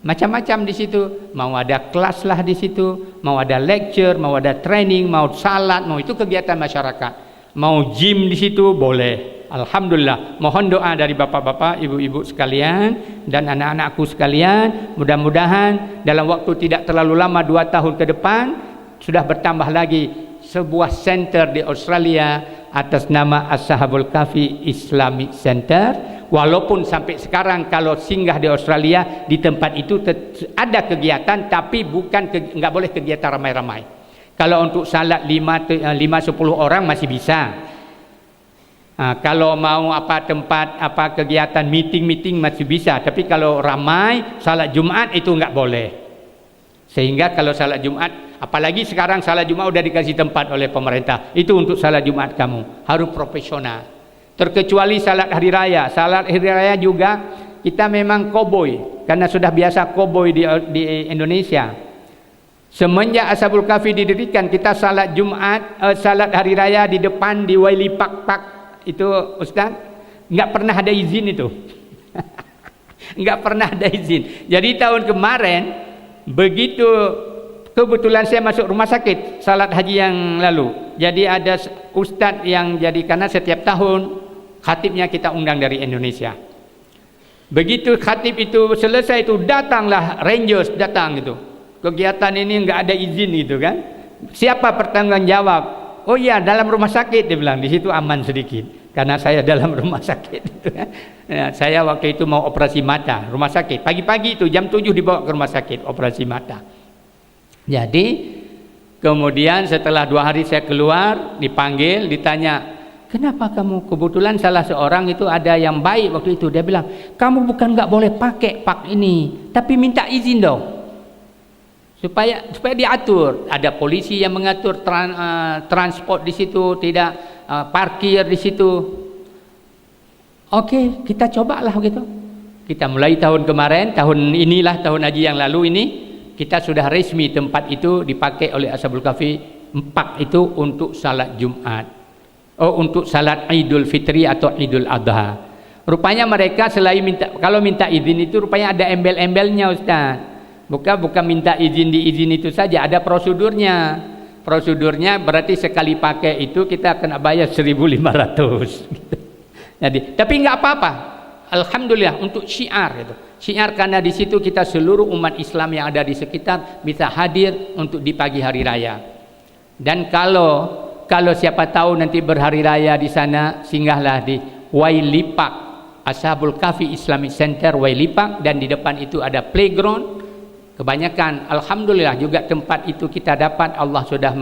Macam-macam di situ. Mau ada kelas lah di situ, mau ada lecture, mau ada training, mau salat, mau itu kegiatan masyarakat. Mau gym di situ boleh. Alhamdulillah. Mohon doa dari bapak-bapak, ibu-ibu sekalian dan anak-anakku sekalian. Mudah-mudahan dalam waktu tidak terlalu lama, 2 tahun ke depan sudah bertambah lagi sebuah center di Australia atas nama Ashabul Kahfi Islamic Center. Walaupun sampai sekarang kalau singgah di Australia di tempat itu ada kegiatan, tapi bukan nggak boleh kegiatan ramai-ramai. Kalau untuk salat 5-10 orang masih bisa. Kalau mau tempat kegiatan meeting masih bisa. Tapi kalau ramai salat Jumat itu nggak boleh. Sehingga kalau salat Jumat, apalagi sekarang salat Jumat udah dikasih tempat oleh pemerintah, itu untuk salat Jumat kamu harus profesional. Terkecuali salat hari raya. Salat hari raya juga kita memang koboi karena sudah biasa koboi di Indonesia. Semenjak Ashabul Kahfi didirikan, kita salat Jumat, salat hari raya di depan di Waili Pak itu, Ustaz, nggak pernah ada izin itu. Nggak pernah ada izin. Jadi tahun kemarin begitu kebetulan saya masuk rumah sakit salat haji yang lalu. Jadi ada ustaz yang jadi, karena setiap tahun khatibnya kita undang dari Indonesia. Begitu khatib itu selesai itu datanglah Rangers datang gitu. Kegiatan ini nggak ada izin gitu kan. Siapa bertanggung jawab? Oh iya, dalam rumah sakit dia bilang, di situ aman sedikit karena saya dalam rumah sakit itu. Ya, saya waktu itu mau operasi mata, rumah sakit. Pagi-pagi itu jam 7 dibawa ke rumah sakit operasi mata. Jadi kemudian setelah 2 hari saya keluar, dipanggil, ditanya, kenapa kamu? Kebetulan salah seorang itu ada yang baik waktu itu, dia bilang, kamu bukan nggak boleh pakai pak ini, tapi minta izin dong, supaya diatur. Ada polisi yang mengatur transport di situ, tidak parkir di situ. Oke, kita cobalah gitu. Kita mulai tahun kemarin, tahun haji yang lalu ini, kita sudah resmi tempat itu dipakai oleh Ashabul Kahfi 4 itu untuk salat Jumat. Untuk salat Idul Fitri atau Idul Adha. Rupanya mereka selain kalau minta izin itu rupanya ada embel-embelnya, Ustaz. Bukan minta izin diizin itu saja, ada prosedurnya. Prosedurnya berarti sekali pakai itu kita kena bayar 1.500. Jadi, tapi nggak apa-apa. Alhamdulillah untuk syiar itu. Syiar karena di situ kita seluruh umat Islam yang ada di sekitar bisa hadir untuk di pagi hari raya. Dan kalau siapa tahu nanti berhari raya di sana, singgahlah di Waili Park, Ashabul Kahfi Islamic Center Waili Park, dan di depan itu ada playground. Kebanyakan alhamdulillah juga tempat itu kita dapat, Allah sudah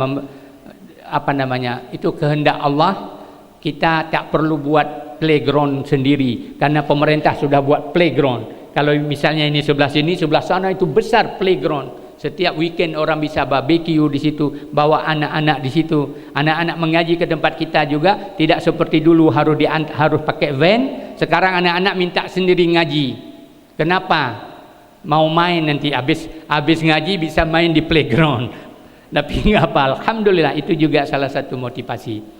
itu kehendak Allah. Kita tak perlu buat playground sendiri karena pemerintah sudah buat playground. Kalau misalnya ini sebelah sini, sebelah sana itu besar playground. Setiap weekend orang bisa barbecue di situ, bawa anak-anak di situ. Anak-anak mengaji ke tempat kita juga, tidak seperti dulu harus pakai van. Sekarang anak-anak minta sendiri ngaji. Kenapa? Mau main nanti habis ngaji bisa main di playground. Tapi nggak apa, alhamdulillah itu juga salah satu motivasi.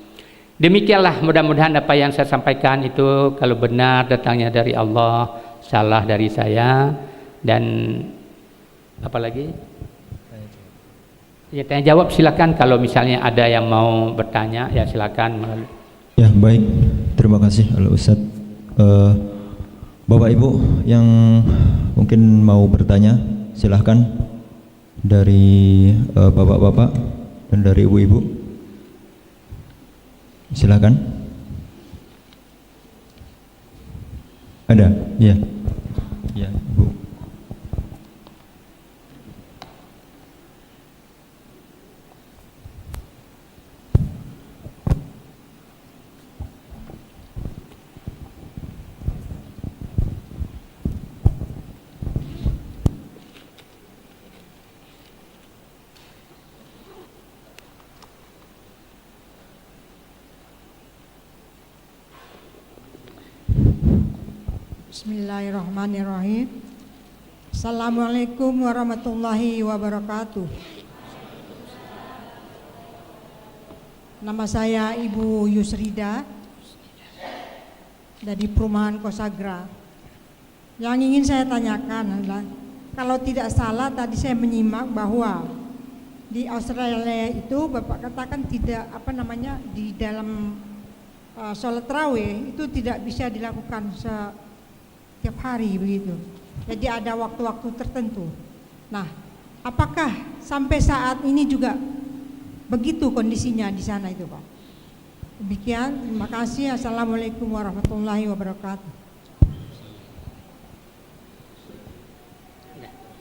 Demikianlah, mudah-mudahan apa yang saya sampaikan itu kalau benar datangnya dari Allah, salah dari saya. Dan apalagi? Ya, tanya jawab silakan, kalau misalnya ada yang mau bertanya ya silakan. Ya, baik. Terima kasih Ustaz. Bapak Ibu yang mungkin mau bertanya silahkan, dari bapak-bapak dan dari ibu-ibu silahkan. Ada? Ya, ya Bu. Bismillahirrahmanirrahim. Assalamualaikum warahmatullahi wabarakatuh. Nama saya Ibu Yusrida dari Perumahan Kosagra. Yang ingin saya tanyakan adalah, kalau tidak salah tadi saya menyimak bahwa di Australia itu Bapak katakan tidak di dalam sholat tarawih itu tidak bisa dilakukan setiap hari begitu. Jadi ada waktu-waktu tertentu. Nah, apakah sampai saat ini juga begitu kondisinya di sana itu, Pak? Demikian, terima kasih. Assalamualaikum warahmatullahi wabarakatuh.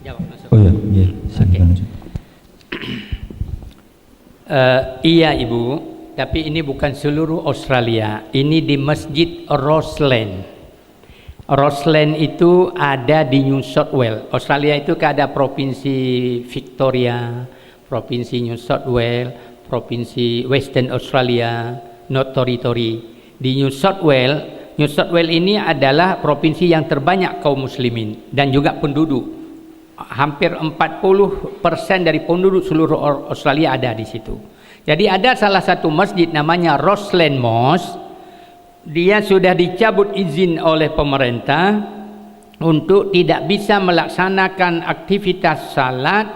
Jawab, masuk. Oh iya, silakan. Iya Ibu, tapi ini bukan seluruh Australia. Ini di Masjid Roseland. Roseland itu ada di New South Wales. Australia itu ada provinsi Victoria, provinsi New South Wales, provinsi Western Australia, North Territory. Di New South Wales ini adalah provinsi yang terbanyak kaum muslimin dan juga penduduk. Hampir 40% dari penduduk seluruh Australia ada di situ. Jadi ada salah satu masjid namanya Roseland Mosque. Dia sudah dicabut izin oleh pemerintah untuk tidak bisa melaksanakan aktivitas salat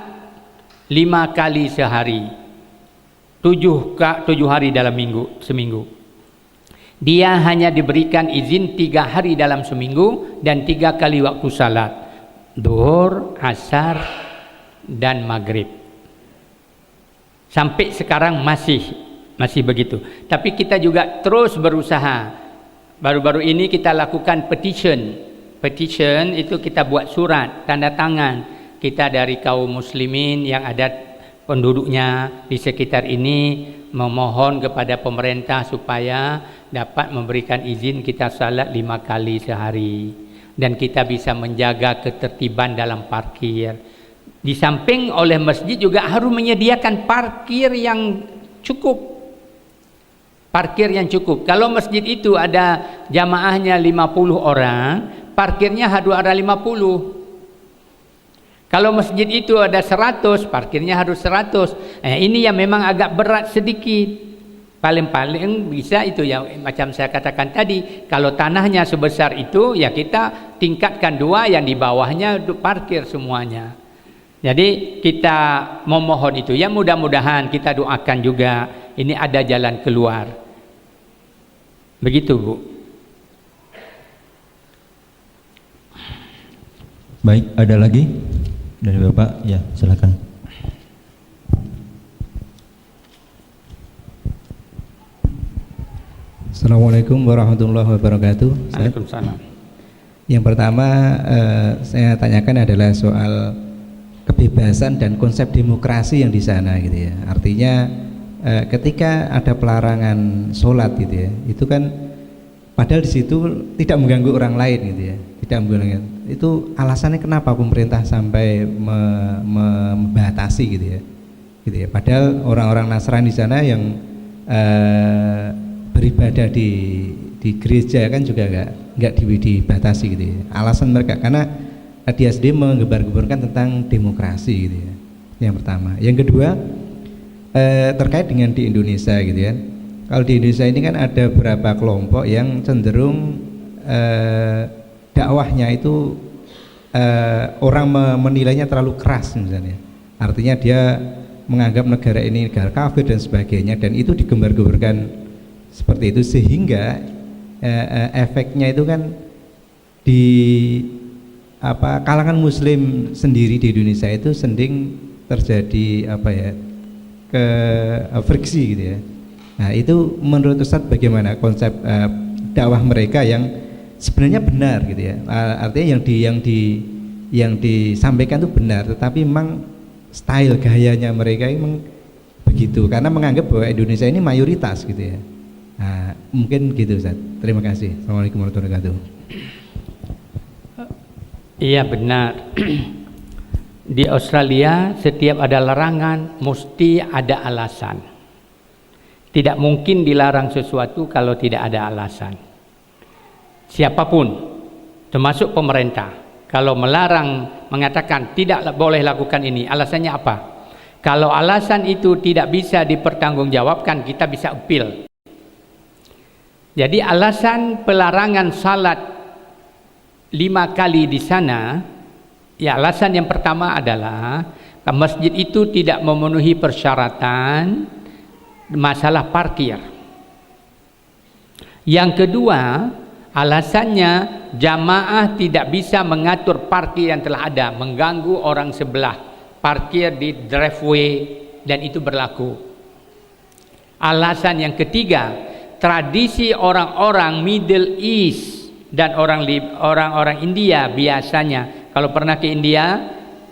5 kali sehari, 7 hari dalam seminggu. Dia hanya diberikan izin 3 hari dalam seminggu dan 3 kali waktu salat, Zuhur, Asar, dan Maghrib. Sampai sekarang masih begitu. Tapi kita juga terus berusaha. Baru-baru ini kita lakukan petition. Petition itu kita buat surat tanda tangan kita dari kaum muslimin yang ada penduduknya di sekitar ini memohon kepada pemerintah supaya dapat memberikan izin kita salat 5 kali sehari. Dan kita bisa menjaga ketertiban dalam parkir. Di samping oleh masjid juga harus menyediakan parkir yang cukup. Parkir yang cukup. Kalau masjid itu ada jamaahnya 50 orang, parkirnya harus ada 50. Kalau masjid itu ada 100, parkirnya harus 100. Ini yang memang agak berat sedikit. Paling-paling bisa itu ya, macam saya katakan tadi, kalau tanahnya sebesar itu ya kita tingkatkan 2, yang di bawahnya parkir semuanya. Jadi kita memohon itu ya, mudah-mudahan kita doakan juga ini ada jalan keluar. Begitu Bu. Baik, ada lagi dari Bapak? Ya, silakan. Assalamualaikum warahmatullahi wabarakatuh. Waalaikumsalam. Yang pertama saya tanyakan adalah soal kebebasan dan konsep demokrasi yang di sana gitu ya. Artinya ketika ada pelarangan sholat gitu ya, itu kan padahal di situ tidak mengganggu orang lain gitu ya, tidak mengganggu. Itu alasannya kenapa pemerintah sampai membatasi gitu ya, gitu ya. Padahal orang-orang Nasrani di sana yang beribadah di gereja kan juga nggak dibatasi gitu ya. Alasan mereka karena di SD menggembar-gemborkan tentang demokrasi gitu ya. Yang pertama. Yang kedua terkait dengan di Indonesia gitu ya. Kalau di Indonesia ini kan ada beberapa kelompok yang cenderung dakwahnya itu orang menilainya terlalu keras misalnya. Artinya dia menganggap negara ini negara kafir dan sebagainya, dan itu digembar-gemborkan seperti itu sehingga efeknya itu kan di kalangan muslim sendiri di Indonesia itu sering terjadi friksi gitu ya. Nah, itu menurut Ustadz bagaimana konsep dakwah mereka yang sebenarnya benar gitu ya. Artinya yang disampaikan itu benar, tetapi memang style gayanya mereka memang begitu karena menganggap bahwa Indonesia ini mayoritas gitu ya. Nah, mungkin gitu Ustaz. Terima kasih. Assalamualaikum warahmatullahi wabarakatuh. Iya benar. Di Australia setiap ada larangan mesti ada alasan. Tidak mungkin dilarang sesuatu kalau tidak ada alasan. Siapapun, termasuk pemerintah, kalau melarang mengatakan tidak boleh lakukan ini, alasannya apa? Kalau alasan itu tidak bisa dipertanggungjawabkan, kita bisa appeal. Jadi alasan pelarangan salat 5 kali di sana, ya alasan yang pertama adalah Masjid itu tidak memenuhi persyaratan masalah parkir. Yang kedua, alasannya jamaah tidak bisa mengatur parkir yang telah ada, mengganggu orang sebelah, parkir di driveway, dan itu berlaku. Alasan yang ketiga, tradisi orang-orang Middle East dan orang-orang India biasanya, kalau pernah ke India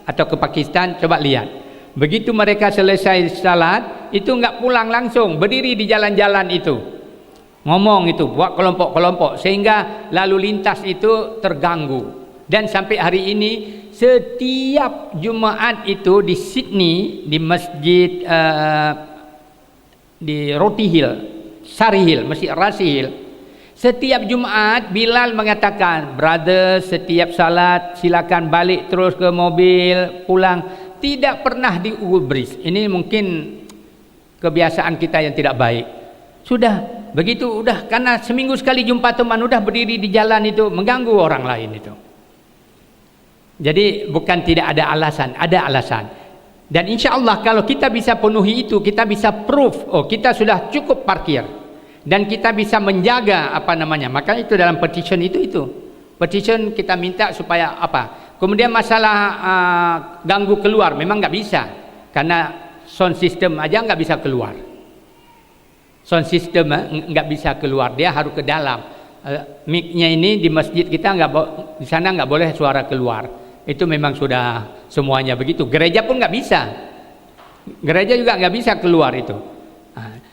atau ke Pakistan, coba lihat. Begitu mereka selesai salat, itu enggak pulang langsung, berdiri di jalan-jalan itu. Ngomong itu, buat kelompok-kelompok, sehingga lalu lintas itu terganggu. Dan sampai hari ini, setiap Jumaat itu di Sydney, di masjid di Roti Hill, Surrey Hill, Masjid Rasi Hill, setiap Jumaat Bilal mengatakan, brother, setiap salat silakan balik terus ke mobil, pulang. Tidak pernah diubris. Ini mungkin kebiasaan kita yang tidak baik. Sudah begitu, udah, karena seminggu sekali jumpa teman, udah berdiri di jalan itu, mengganggu orang lain itu. Jadi bukan tidak ada alasan, ada alasan. Dan insya Allah kalau kita bisa penuhi itu, kita bisa proof, oh kita sudah cukup parkir, dan kita bisa menjaga maka itu dalam petition itu petition kita minta supaya kemudian masalah ganggu keluar memang nggak bisa, karena sound system aja nggak bisa keluar, sound system nggak bisa keluar, dia harus ke dalam. Mic-nya ini di masjid kita di sana nggak boleh suara keluar, itu memang sudah semuanya begitu. Gereja pun nggak bisa, gereja juga nggak bisa keluar itu.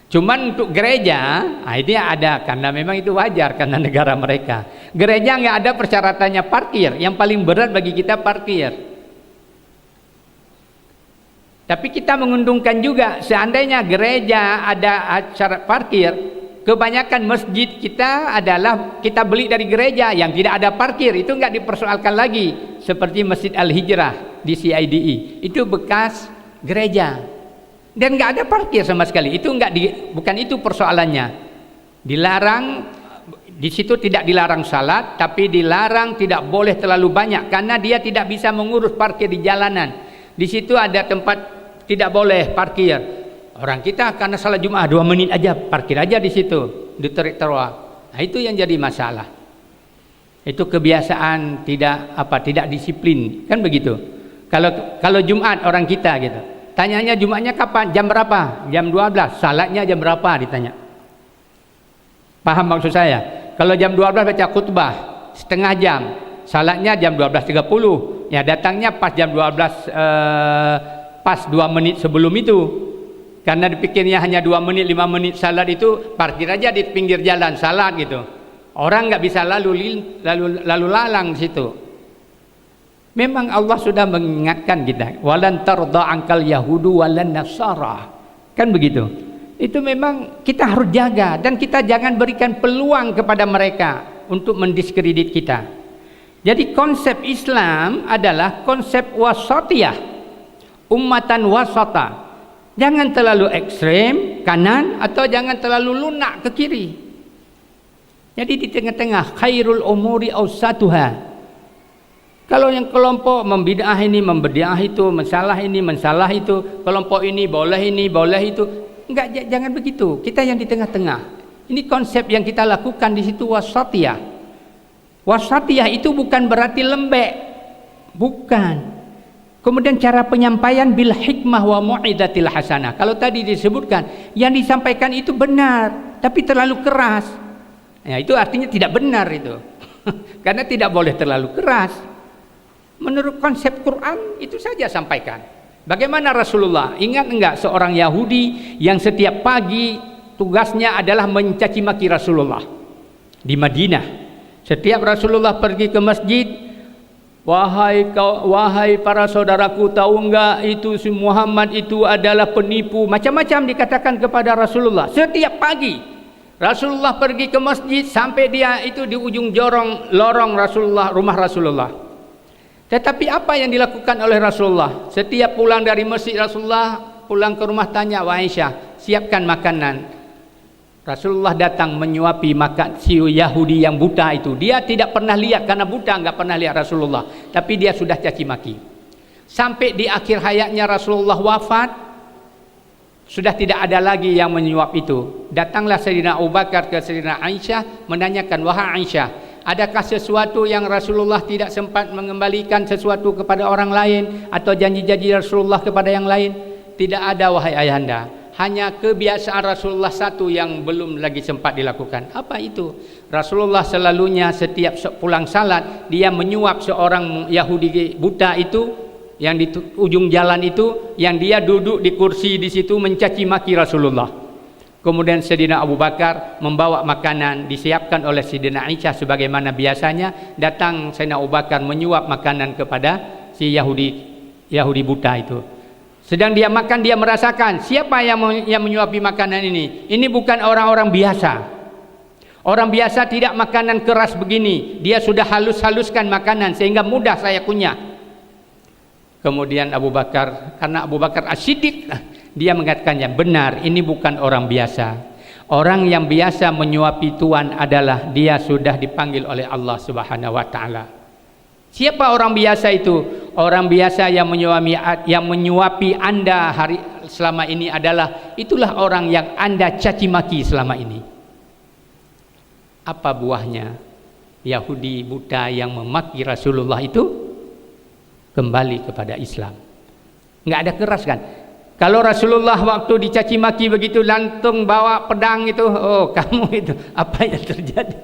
Cuman untuk gereja, ini ada, karena memang itu wajar karena negara mereka. Gereja nggak ada persyaratannya parkir. Yang paling berat bagi kita parkir. Tapi kita menguntungkan juga, seandainya gereja ada syarat parkir, kebanyakan masjid kita adalah kita beli dari gereja yang tidak ada parkir, itu nggak dipersoalkan lagi. Seperti Masjid Al-Hijrah di CIDE, itu bekas gereja. Dan nggak ada parkir sama sekali. Itu bukan itu persoalannya. Dilarang, di situ tidak dilarang salat, tapi dilarang tidak boleh terlalu banyak, karena dia tidak bisa mengurus parkir di jalanan. Di situ ada tempat tidak boleh parkir. Orang kita karena salat Jumat 2 menit aja, parkir aja di situ, diterik-terwa. Nah, itu yang jadi masalah. Itu kebiasaan tidak disiplin, kan begitu. Kalau Jumat orang kita gitu. Tanyanya Jumatnya kapan? Jam berapa? Jam 12. Salatnya jam berapa? Ditanya. Paham maksud saya? Kalau jam 12 baca khutbah setengah jam, salatnya jam 12.30. Ya datangnya pas jam 12, pas 2 menit sebelum itu. Karena dipikirnya hanya 2 menit, 5 menit salat itu, parkir aja di pinggir jalan salat gitu. Orang nggak bisa lalu lalang di situ. Memang Allah sudah mengingatkan kita, walan tarda angkal yahudu walan nasara, kan begitu. Itu memang kita harus jaga, dan kita jangan berikan peluang kepada mereka untuk mendiskredit kita. Jadi konsep Islam adalah konsep wasatiyah, ummatan wasata. Jangan terlalu ekstrem kanan, atau jangan terlalu lunak ke kiri. Jadi di tengah-tengah, khairul umuri awsatuha. Kalau yang kelompok membidah ini, membidah itu, mensalah ini, mensalah itu, kelompok ini boleh itu, enggak, jangan begitu. Kita yang di tengah-tengah. Ini konsep yang kita lakukan di situ, wasatiyah. Wasatiyah itu bukan berarti lembek, bukan. Kemudian cara penyampaian bil hikmah wa mu'idatil hasanah. Kalau tadi disebutkan yang disampaikan itu benar, tapi terlalu keras. Ya, itu artinya tidak benar itu. Karena tidak boleh terlalu keras. Menurut konsep Quran itu saja sampaikan. Bagaimana Rasulullah? Ingat enggak seorang Yahudi yang setiap pagi tugasnya adalah mencaci maki Rasulullah di Madinah. Setiap Rasulullah pergi ke masjid, wahai para saudaraku, tahu enggak itu si Muhammad itu adalah penipu, macam-macam dikatakan kepada Rasulullah. Setiap pagi Rasulullah pergi ke masjid sampai dia itu di ujung lorong Rasulullah, rumah Rasulullah. Tetapi apa yang dilakukan oleh Rasulullah? Setiap pulang dari masjid Rasulullah, pulang ke rumah tanya Aisyah, siapkan makanan. Rasulullah datang menyuapi makan si Yahudi yang buta itu. Dia tidak pernah lihat karena buta, enggak pernah lihat Rasulullah. Tapi dia sudah caci maki. Sampai di akhir hayatnya Rasulullah wafat, sudah tidak ada lagi yang menyuap itu. Datanglah Sayyidina Abu Bakar ke Sayyidina Aisyah menanyakan, wahai Aisyah, adakah sesuatu yang Rasulullah tidak sempat mengembalikan sesuatu kepada orang lain atau janji-janji Rasulullah kepada yang lain? Tidak ada, wahai ayahanda. Hanya kebiasaan Rasulullah satu yang belum lagi sempat dilakukan. Apa itu? Rasulullah selalunya setiap pulang salat, dia menyuap seorang Yahudi buta itu yang di ujung jalan itu, yang dia duduk di kursi di situ mencaci maki Rasulullah. Kemudian Sayyidina Abu Bakar membawa makanan disiapkan oleh Sayyidina Aisyah sebagaimana biasanya. Datang Sayyidina Abu Bakar menyuap makanan kepada si Yahudi buta itu. Sedang dia makan, dia merasakan siapa yang menyuapi makanan ini. Ini bukan orang-orang biasa. Orang biasa tidak makanan keras begini. Dia sudah halus-haluskan makanan sehingga mudah saya kunyah. Kemudian Abu Bakar, karena Abu Bakar As-Siddiq, dia mengatakannya, benar, ini bukan orang biasa. Orang yang biasa menyuapi Tuhan adalah dia sudah dipanggil oleh Allah Subhanahu wa taala. Siapa orang biasa itu? Orang biasa yang menyuapi Anda selama ini adalah itulah orang yang Anda caci maki selama ini. Apa buahnya? Yahudi buta yang memaki Rasulullah itu kembali kepada Islam. Nggak ada keras kan? Kalau Rasulullah waktu dicaci maki begitu langsung bawa pedang itu, oh kamu itu apa yang terjadi?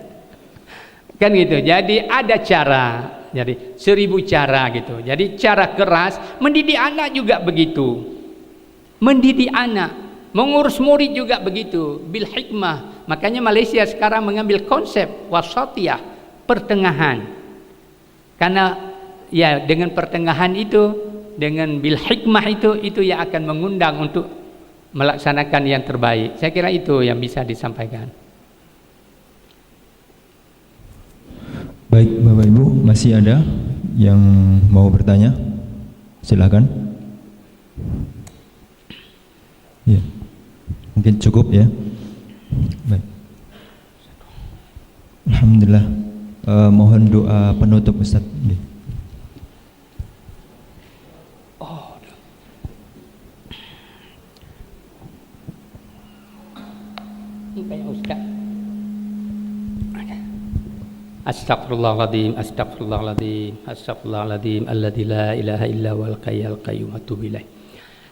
Kan gitu. Jadi ada cara, jadi 1000 cara gitu. Jadi cara keras, mendidik anak juga begitu. Mendidik anak, mengurus murid juga begitu, bil hikmah. Makanya Malaysia sekarang mengambil konsep wasatiyah, pertengahan. Karena ya dengan pertengahan itu, dengan bil hikmah itu yang akan mengundang untuk melaksanakan yang terbaik. Saya kira itu yang bisa disampaikan. Baik Bapak Ibu, masih ada yang mau bertanya? Silakan. Ya, mungkin cukup ya. Baik. Alhamdulillah. Mohon doa penutup Ustaz. Astaghfirullahaladzim, astaghfirullahaladzim, astaghfirullahaladzim, alladzi la ilaha illa huwal hayyul qayyum, atubu ilaih.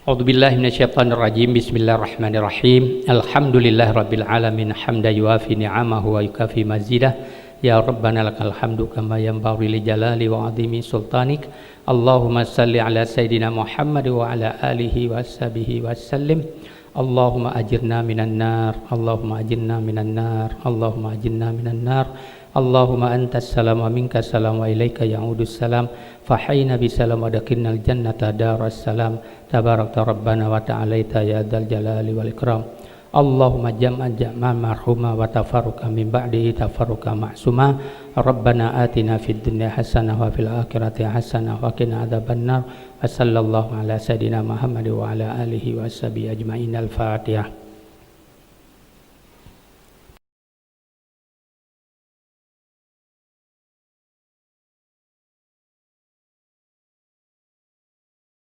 A'udzubillahi minasyaitonir rajim. Bismillahirrahmanirrahim. Alhamdulillahirabbil alamin, hamdan yuafi ni'amahu wa yukafi mazidah. Ya Rabbana lakal hamdu kama yanbaghi li jalali wa 'azimi sultanik. Allahumma salli ala sayidina Muhammad wa ala alihi wa sahbihi wa sallim. Allahumma ajirna minan nar, Allahumma ajirna minan nar, Allahumma ajirna minan nar. Allahumma antas salam wa minkas salam wa ilaika ya'udus salam. Fahayna bisalam wa dakinnal jannata daras salam. Tabarakta rabbana wa ta'alaita ya dzal jalali wal ikram. Allahumma jam'a marhuma wa tafarruqa min ba'dihi tafarruqa ma'suma. Rabbana atina fid dunya hasanah wa fil akhirati hasanah wa qina adzabannar. Wa sallallahu ala sayidina Muhammad wa ala alihi wa sahbihi ajma'in. Al-Fatihah.